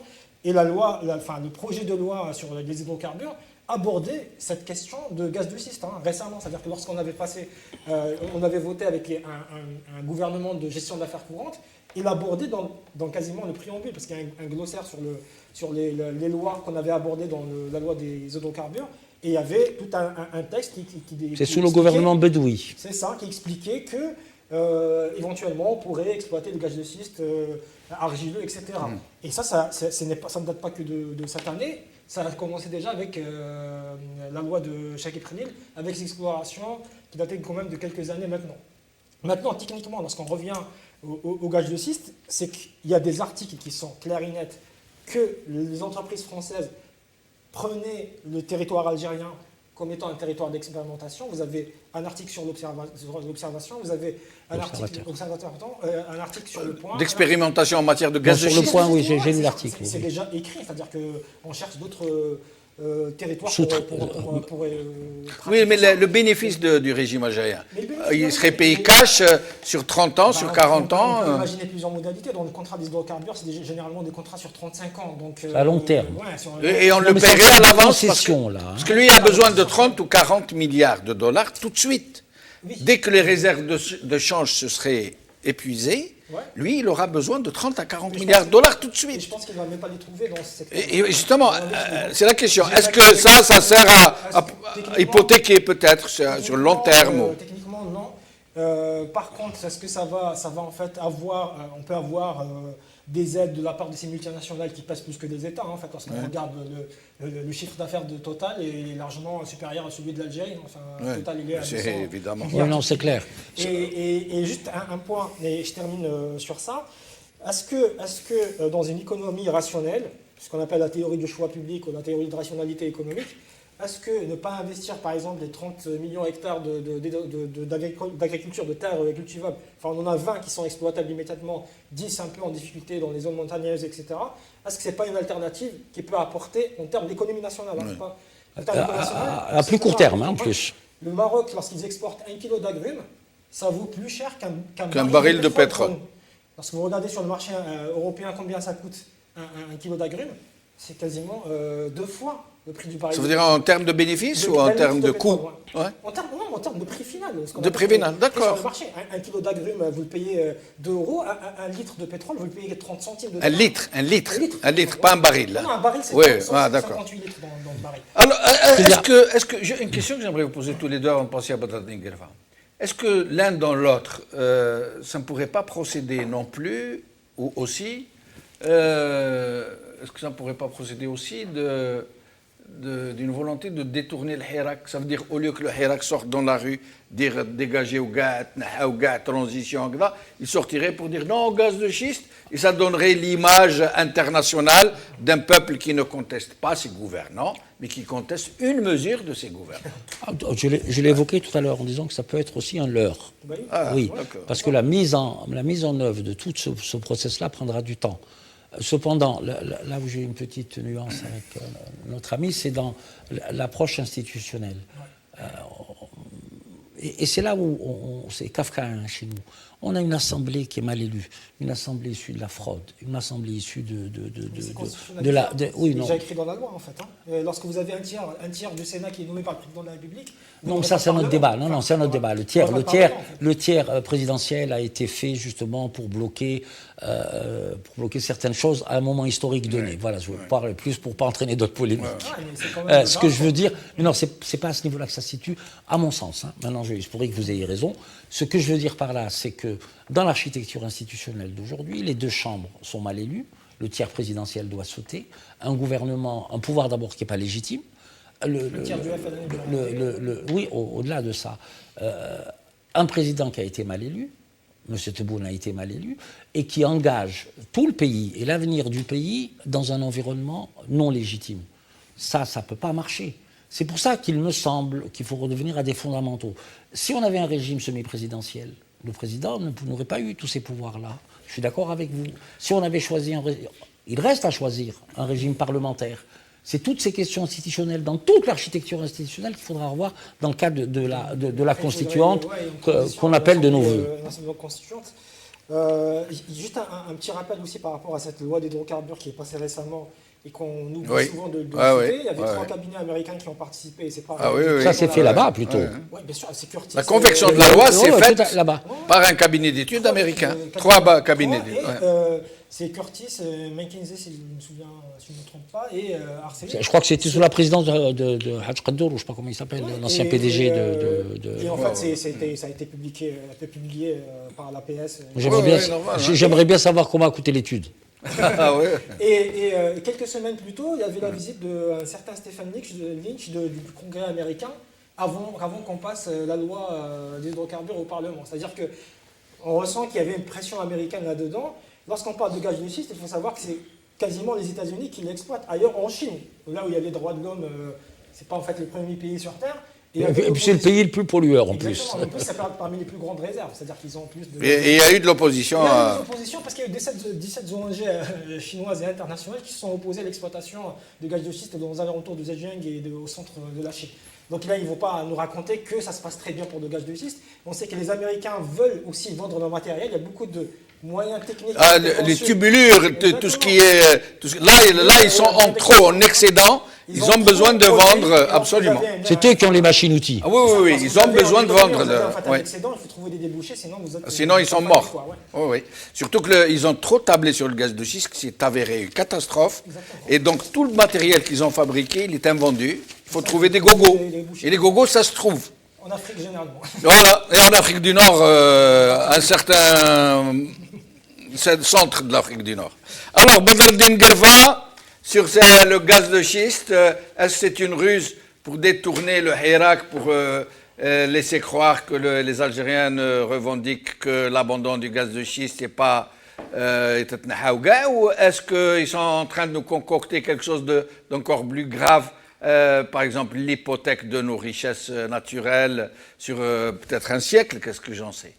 Et le projet de loi sur les hydrocarbures abordait cette question de gaz de schiste récemment. C'est-à-dire que lorsqu'on avait on avait voté avec un gouvernement de gestion d'affaires courantes, il abordait dans quasiment le préambule, parce qu'il y a un glossaire sur les lois qu'on avait abordées dans la loi des hydrocarbures, et il y avait tout un texte qui c'est sous le gouvernement Bedoui. C'est ça, qui expliquait que éventuellement on pourrait exploiter le gaz de schiste argileux, etc. Et ça ne date pas que de cette année, ça a commencé déjà avec la loi de Chakib Khalil, avec les explorations qui dataient quand même de quelques années maintenant. Maintenant, techniquement, lorsqu'on revient au gaz de schiste, c'est qu'il y a des articles qui sont clairs et nets que les entreprises françaises prenaient le territoire algérien comme étant un territoire d'expérimentation. Vous avez un article sur l'observation, vous avez un article sur le point. D'expérimentation en matière de gaz de schiste. Sur le point, oui, j'ai lu l'article. C'est déjà écrit, c'est-à-dire qu'on cherche d'autres territoire Oui, mais le bénéfice du régime algérien, Mais le bénéfice il du serait régime, payé mais- cash sur 30 ans, sur 40 On ans. peut imaginer plusieurs modalités. Dans le contrat des hydrocarbures, c'est généralement des contrats sur 35 ans. Donc, À long terme. ouais, sur- Et on Non, le mais ça, paierait c'est à des l'avance parce que, concessions, là, hein. parce que lui, il a besoin de 30 ou 40 milliards de dollars tout de suite. Oui. Dès que les réserves de change se seraient épuisées, Ouais. lui, il aura besoin de 30 à 40 Mais je milliards pense- de dollars tout de Et suite. je pense qu'il ne va même pas les trouver dans ce secteur. Et justement, c'est la question. J'ai Est-ce pas que compris. ça sert à Techniquement- hypothéquer peut-être sur le long terme Techniquement, non. Par contre, est-ce que ça va en fait avoir, on peut avoir des aides de la part de ces multinationales qui pèsent plus que des États, en fait, lorsqu'on regarde le chiffre d'affaires de Total est largement supérieur à celui de l'Algérie. Enfin, Ouais, Total, il est à c'est 200 évidemment. Oui, non, c'est clair. Et juste un point, et je termine sur ça. Est-ce que dans une économie rationnelle, ce qu'on appelle la théorie du choix public ou la théorie de rationalité économique, est-ce que ne pas investir par exemple les 30 millions d'hectares d'agriculture, de terres cultivables, enfin on en a 20 qui sont exploitables immédiatement, 10 un peu en difficulté dans les zones montagneuses, etc. Est-ce que ce n'est pas une alternative qui peut apporter en termes d'économie nationale, hein, pas- en termes d'économie nationale, À plus court terme, hein, en plus. Le Maroc, lorsqu'ils exportent 1 kg d'agrumes, ça vaut plus cher qu'un baril de pétrole. pour nous. Lorsque vous regardez sur le marché européen combien ça coûte un kilo d'agrumes, c'est quasiment 2 fois le prix du baril. Ça veut dire en termes de bénéfices ou en d'un termes litre de pétrole, coût ouais. Ouais. En termes de prix final. Ce qu'on De appelle prix final, le- d'accord. Sur le marché, un kilo d'agrumes, vous le payez 2 euros. Un litre de pétrole, vous le payez 30 centimes de Un litre, litre. pas un baril. Non, un baril, c'est Oui, 58 litres dans le baril. Alors, une question que j'aimerais vous poser tous les deux avant de passer à Badradine Guelfa. Est-ce que l'un dans l'autre, ça ne pourrait pas procéder non plus, ou aussi, est-ce que ça ne pourrait pas procéder aussi d'une volonté de détourner le Hirak? Ça veut dire, au lieu que le Hirak sorte dans la rue, dire dégager au gaz, transition, il sortirait pour dire non au gaz de schiste, et ça donnerait l'image internationale d'un peuple qui ne conteste pas ses gouvernants, mais qui conteste une mesure de ses gouvernants. Je l'ai évoqué tout à l'heure en disant que ça peut être aussi un leurre. Oui, d'accord. parce que la mise en œuvre de tout ce process-là prendra du temps. Cependant, là où j'ai une petite nuance avec notre ami, c'est dans l'approche institutionnelle. Et c'est là où c'est kafkaïen chez nous. On a une assemblée qui est mal élue, une assemblée issue de la fraude, une assemblée issue de la... oui, C'est non. déjà écrit dans la loi, en fait. Hein. Lorsque vous avez un tiers du Sénat qui est nommé par le président de la République... Non, ça c'est un autre débat. Non, c'est un autre débat. Le tiers présidentiel a été fait justement pour bloquer certaines choses à un moment historique donné. Voilà, je parle plus pour pas entraîner d'autres polémiques. Ce que je veux dire, mais non, c'est pas à ce niveau-là que ça se situe, à mon sens. Hein. Maintenant, je pourrais que vous ayez raison. Ce que je veux dire par là, c'est que dans l'architecture institutionnelle d'aujourd'hui, les deux chambres sont mal élues. Le tiers présidentiel doit sauter. Un gouvernement, un pouvoir d'abord qui n'est pas légitime. Oui, au-delà de ça. Un président qui a été mal élu, M. Tebboune a été mal élu, et qui engage tout le pays et l'avenir du pays dans un environnement non légitime. Ça ne peut pas marcher. C'est pour ça qu'il me semble qu'il faut redevenir à des fondamentaux. Si on avait un régime semi-présidentiel, le président n'aurait pas eu tous ces pouvoirs-là. Je suis d'accord avec vous. Si on avait choisi il reste à choisir un régime parlementaire. C'est toutes ces questions institutionnelles, dans toute l'architecture institutionnelle qu'il faudra revoir dans le cadre de la constituante qu'on appelle de nos voeux. Constituante. Juste un petit rappel aussi par rapport à cette loi d'hydrocarbures qui est passée récemment et qu'on oublie souvent de citer. Il y avait 3 cabinets américains qui ont participé. Et c'est pas Ça s'est fait là-bas plutôt. Oui, bien sûr, c'est Curtis. La confection de la loi s'est faite là-bas par un cabinet d'études américain. 3 cabinets d'études. C'est Curtis, McKinsey, si je me souviens, si je ne me trompe pas, et Arcelor. Je crois que c'était sous la présidence de Hadj Kaddour, ou je ne sais pas comment il s'appelle, l'ancien PDG Et en fait, ça a été publié par l'APS. J'aimerais bien savoir comment a coûté l'étude. Et quelques semaines plus tôt, il y avait la visite d'un certain Stephen Lynch du Congrès américain avant qu'on passe la loi des hydrocarbures au Parlement. C'est-à-dire qu'on ressent qu'il y avait une pression américaine là-dedans. Lorsqu'on parle de gaz de schiste, il faut savoir que c'est quasiment les États-Unis qui l'exploitent. Ailleurs, en Chine, là où il y a les droits de l'homme, c'est pas en fait le premier pays sur Terre. Et puis c'est le pays le plus pollueur en plus. Exactement. En plus, ça fait parmi les plus grandes réserves. C'est-à-dire qu'ils ont plus de... Et il y a eu de l'opposition. Il y a eu des oppositions parce qu'il y a eu 17 ONG chinoises et internationales qui se sont opposées à l'exploitation de gaz de schiste dans les alentours de Zhejiang et au centre de la Chine. Donc là, ils ne vont pas nous raconter que ça se passe très bien pour le gaz de schiste. On sait que les Américains veulent aussi vendre leur matériel. Il y a beaucoup de moyens techniques. Ah, les tubulures, tout ce qui est... Là, ils sont en trop, en excédent. Ils ont besoin de vendre, absolument. C'est eux qui ont les machines-outils. Ah, oui, ils ont besoin de vendre. Un excédent, il faut trouver des débouchés, sinon ils sont morts. Oui. Surtout qu'ils ont trop tablé sur le gaz de schiste, c'est avéré une catastrophe. Exactement. Et donc tout le matériel qu'ils ont fabriqué, il est invendu. Il faut trouver des gogos. Et les gogos, ça se trouve. En Afrique, généralement. Voilà. Et en Afrique du Nord, un certain centre de l'Afrique du Nord. Alors, Badreddine Guerfa, sur le gaz de schiste, est-ce que c'est une ruse pour détourner le Hirak, pour laisser croire que les Algériens ne revendiquent que l'abandon du gaz de schiste et pas ou est-ce qu'ils sont en train de nous concocter quelque chose d'encore plus grave, par exemple l'hypothèque de nos richesses naturelles sur peut-être un siècle? Qu'est-ce que j'en sais?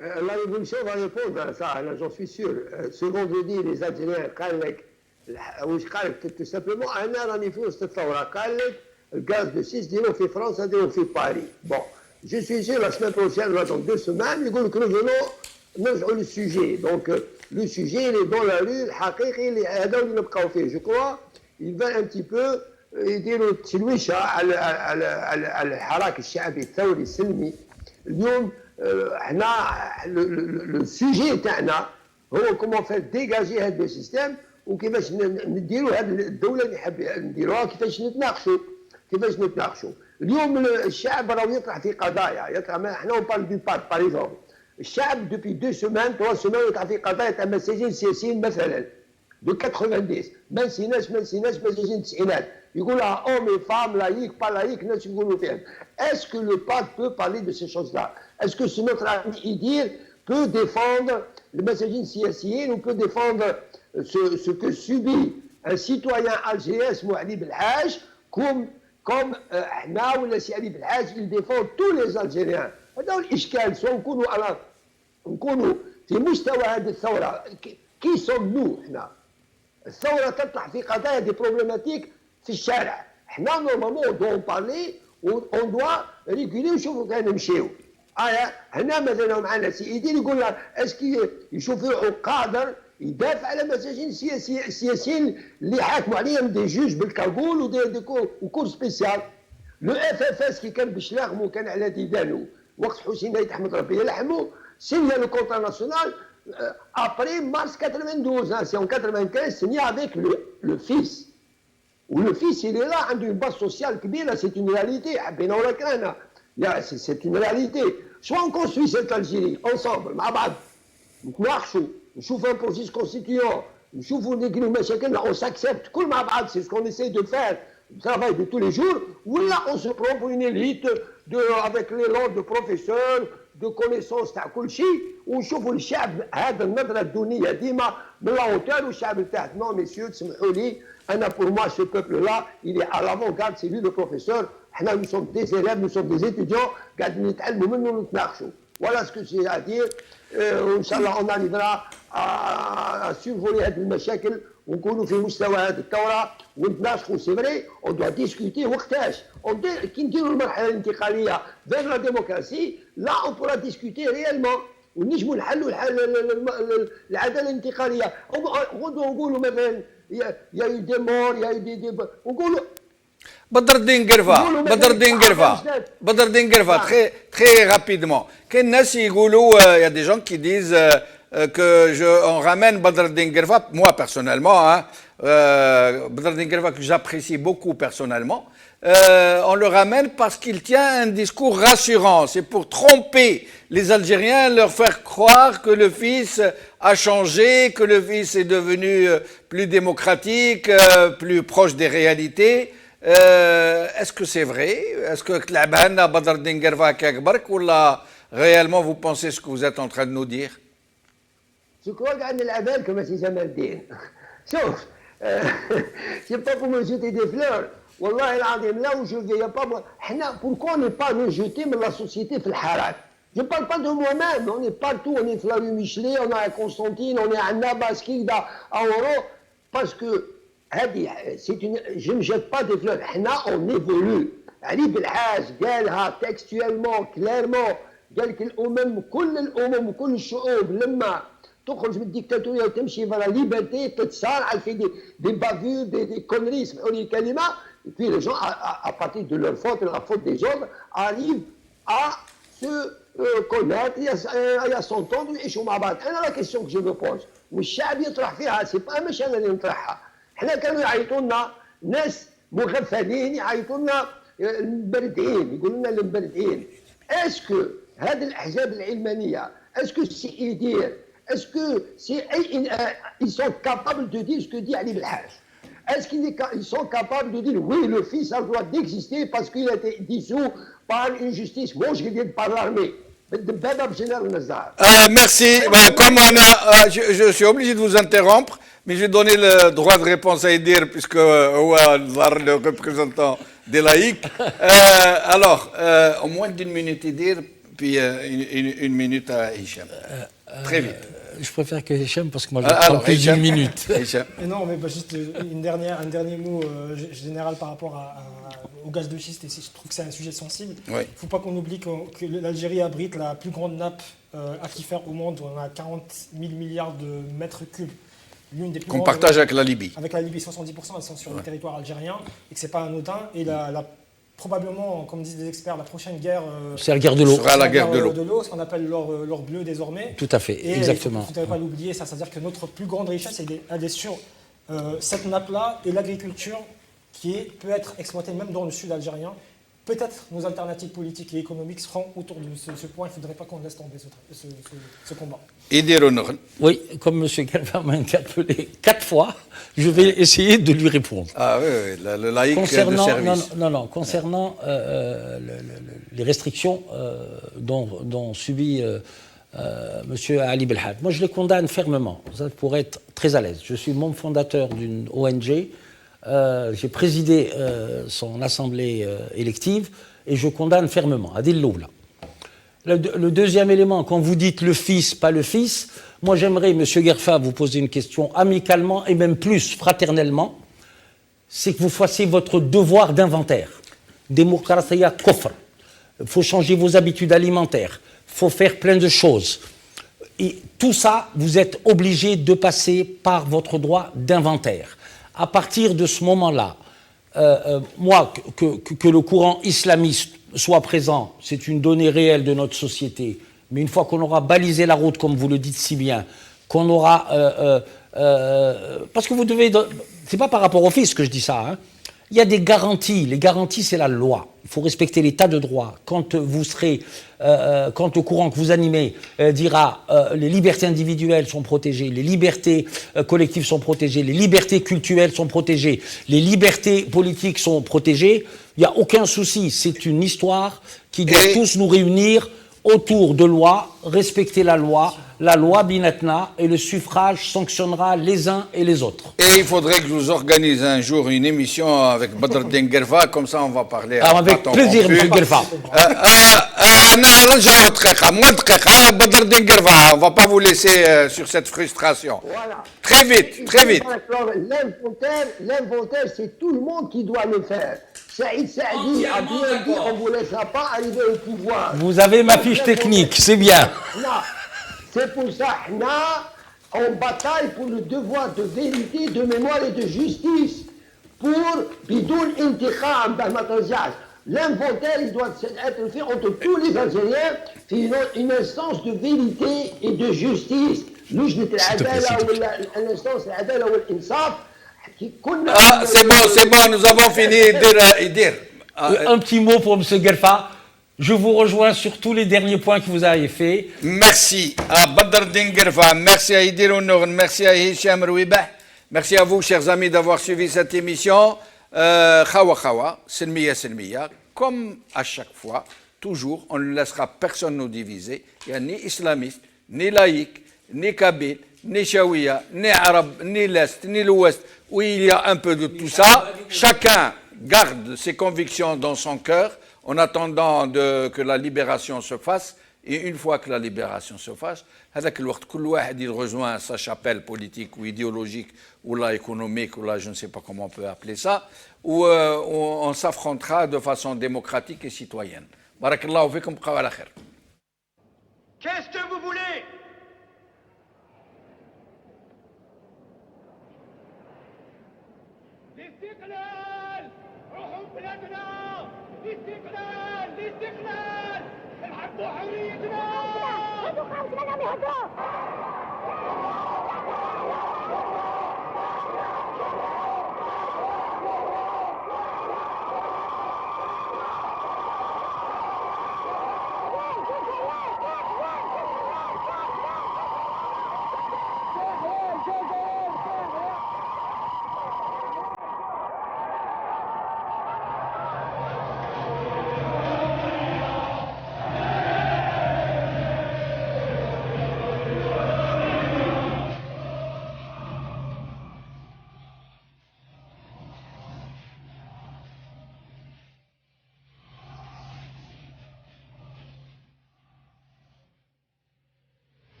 La révolution va répondre à ça, là j'en suis sûr. Ce vendredi, les Algériens, tout simplement, أنا راني في وسط الثورة، قال لك الغاز de schiste ديروا في فرنسا ديروا في باريس. Bon, je suis sûr la semaine prochaine, dans 2 semaines, يقول لك revenons نرجعوا للسوجي. Donc le sujet, il est dans la rue, الحقيقي اللي هذا اللي نبقاو فيه. Je crois, il va un petit peu يديروا تشويشة على الحراك الشعبي الثوري السلمي. اليوم احنا لو سوجي تاعنا هو كومون فير ديجاجي هذا السيستيم وكيفاش نديروا هذه الدوله اللي حاب نديروها، كيفاش نتناقشوا. اليوم الشعب راه يطرح في قضايا، احنا اون بارل دو بات باغ اكزومبل. الشعب دوبي 2 سيمان 3 سيمان يطرح في قضايا تاع مساجين سياسيين مثلا دو 90 ما نسيناش مساجين التسعينات، يقول لها اومي فام لايك با لايك الناس يقولوا فيهم. Est-ce que le PAC peut parler de ces choses-là? Est-ce que notre ami Idir peut défendre le messaging siyassiyin ou peut défendre ce que subit un citoyen algérien, Ali Belhaj, comme احنا ولا سي علي بالحاج, il défend tous les Algériens. هذا هو الإشكال. سواء نكونوا في مستوى هذه الثورة. كي سوم نو احنا؟ الثورة تطرح في قضايا دي بروبليماتيك في الشارع. احنا نورمالمون دون بارلي اون دوا ريغولي ونشوفوا كان نمشيو. هنا مثلا معنا سيدي يقول لها اسكي يشوفوا قادر يدافع على مساجين السياسيين اللي حاكموا عليهم دي جوج بالكابول وكور سبيسيال. لو اف اف اس كي كان بشلاغم وكان على ديدانو وقت حسين عيد احمد ربي يرحمه سينيا لو كونتر ناسيونال ابري مارس 92 سي en 95 سينيا avec le fils. Le fils, il est là, a une base sociale كبيرة, c'est une réalité. حبينا ولا كرهنا. C'est une réalité. Soit on construit cette Algérie ensemble, مع بعض, نتناقشوا, نشوفوا un processus constituant, نشوفوا نقولوا مشاكلنا, on s'accepte, كل مع بعض, c'est ce qu'on essaie de faire, le travail de tous les jours, ou là on se prend pour une élite avec l'élan de professeurs, de connaissances تاع كل شيء, ونشوفوا الشعب هذا النظرة الدونية ديما من لا هوتور والشعب تاعك. Non messieurs, تسمحوا لي, pour moi, ce peuple-là, il est à l'avant-garde, c'est lui le professeur. Nous sommes des élèves, nous sommes des étudiants. Voilà ce que j'ai à dire. Inch'Allah, on arrivera à survoler هذه المشاكل ونكونوا في مستوى هذه الثورة ونتناقشوا. C'est vrai, on doit discuter وقتاش. كي نديروا المرحلة الانتقالية vers la démocratie, là on pourra discuter réellement. ونجموا نحلوا العدالة الانتقالية. نقولوا مثلا il y a eu des morts, il y a eu des Badreddine Guerfa, très rapidement. Il y a des gens qui disent on ramène Badreddine Guerfa, moi personnellement, Badreddine Guerfa que j'apprécie beaucoup personnellement, on le ramène parce qu'il tient un discours rassurant. C'est pour tromper les Algériens, leur faire croire que le fils a changé, que le fils est devenu plus démocratique, plus proche des réalités. Est-ce que c'est vrai? Est-ce que Badreddine Guerfa كأكبرك ولا réellement vous pensez ce que vous êtes en train de nous dire? Je crois qu'un العباد كما سي جمال الدين. شوف, c'est pas pour me jeter des fleurs. والله العظيم là où je vais, y a pas pourquoi on n'est pas rejeté de la société في الحارات. Je ne parle pas de moi-même, on est partout, on est في la rue Michelet, on est à Constantine, on est à Nabaski, à Oro, parce que je ne jette pas des fleurs, on évolue. علي بالحاج قالها textuellement, clairement, قال لك كل الامم وكل الشعوب لما تخرج من الديكتاتوريه وتمشي vers la liberté تتصارع elle fait des bavures, des conneries, اسمحوا لي الكلمه, et puis les gens à partir de leur faute et la faute des autres arrivent à se connaître et à s'entendre ويعيشوا مع بعض. انا لا كيسيون que je me pose والشعب يطرح فيها, سي با مش انا اللي نطرحها. احنا كانوا يعيطوا لنا ناس مغفلين, يعيطوا لنا المبردين, يقولوا لنا المبردين. اسكو هذه الاحزاب العلمانيه اسكو سي يدير, اسكو سي ils sont capables de dire ce que dit Ali Belhaj? Est-ce qu'ils sont capables de dire oui, le fils a le droit d'exister parce qu'il a été dissous par une justice monstrueuse par l'armée? Merci. Comme je suis obligé de vous interrompre, mais je vais donner le droit de réponse à Edir, puisque le représentant des laïcs. Alors, au moins d'une minute Edir, puis une minute à Hicham. Très vite. Je préfère que Hicham, parce que moi je prends plus d'une minute. Et non, mais juste un dernier mot général par rapport au gaz de schiste, et je trouve que c'est un sujet sensible. Il ne faut pas qu'on oublie que l'Algérie abrite la plus grande nappe aquifère au monde. On a 40 000 milliards de mètres cubes. Qu'on partage avec la Libye. Avec la Libye, 70%, elles sont sur le territoire algérien, et que ce n'est pas anodin. Et probablement, comme disent des experts, la prochaine guerre... c'est la guerre de l'eau. Sera la guerre de l'eau. Ce qu'on appelle l'or bleu désormais. Tout à fait, et exactement. Il ne faudrait pas l'oublier, ça. C'est-à-dire que notre plus grande richesse, elle est sur cette nappe-là et l'agriculture qui peut être exploitée même dans le sud algérien. Peut-être nos alternatives politiques et économiques seront autour de ce point. Il ne faudrait pas qu'on laisse tomber ce combat. Oui, comme M. Galvin m'a interpellé 4 fois, je vais essayer de lui répondre. Ah oui, le laïc de service. Concernant les restrictions dont subit M. Ali Belhaj, moi je les condamne fermement, pour être très à l'aise. Je suis membre fondateur d'une ONG, j'ai présidé son assemblée élective et je condamne fermement, Adil Loula. Le deuxième élément, quand vous dites le fils, pas le fils, moi j'aimerais, M. Guerfa, vous poser une question amicalement et même plus fraternellement, c'est que vous fassiez votre devoir d'inventaire. Démocratie kofr. Il faut changer vos habitudes alimentaires, il faut faire plein de choses. Et tout ça, vous êtes obligé de passer par votre droit d'inventaire. À partir de ce moment-là, moi, que le courant islamiste soit présent, c'est une donnée réelle de notre société. Mais une fois qu'on aura balisé la route, comme vous le dites si bien, qu'on aura... parce que vous devez... C'est pas par rapport au fils que je dis ça. Hein. Il y a des garanties. Les garanties, c'est la loi. Il faut respecter l'état de droit. Quand vous serez... quand le courant que vous animez dira les libertés individuelles sont protégées, les libertés collectives sont protégées, les libertés culturelles sont protégées, les libertés politiques sont protégées, il n'y a aucun souci. C'est une histoire qui doit tous nous réunir autour de lois, respecter la loi binatna, et le suffrage sanctionnera les uns et les autres. Et il faudrait que je vous organise un jour une émission avec Badreddin Guerfa, comme ça on va parler. Avec plaisir, M. Guerfa. On ne va pas vous laisser sur cette frustration. Voilà. Très vite, très vite. L'inventaire, c'est tout le monde qui doit le faire. Saïd Saadi a bien dit on ne vous laissera pas arriver au pouvoir. Vous avez ma fiche technique, c'est bien. C'est pour ça, on bataille pour le devoir de vérité, de mémoire et de justice. Pour Bidoul Intikham, l'inventaire, il doit être fait entre tous les Algériens, une instance de vérité et de justice. L'instance l'adala ou l'insaf. C'est bon, nous avons fini. Un petit mot pour M. Guerfa. Je vous rejoins sur tous les derniers points que vous avez faits. Merci à Badreddin Guerfa, merci à Idir Onour, merci à Hicham Rouibah, merci à vous, chers amis, d'avoir suivi cette émission. Khawa Khawa, Selmiya Selmiya, comme à chaque fois, toujours, on ne laissera personne nous diviser. Il n'y a ni islamiste, ni laïque, ni kabyle, ni chaouia, ni arabe, ni l'Est, ni l'Ouest, où il y a un peu de tout ça. Chacun garde ses convictions dans son cœur en attendant que la libération se fasse. Et une fois que la libération se fasse, il rejoint sa chapelle politique ou idéologique ou la économique ou là je ne sais pas comment on peut appeler ça, où on s'affrontera de façon démocratique et citoyenne. Barakallahu fikum, bqaw ala khair. Qu'est-ce que vous voulez? الاستقلال روحوا بلادنا الاستقلال الاستقلال نحبوا حريتنا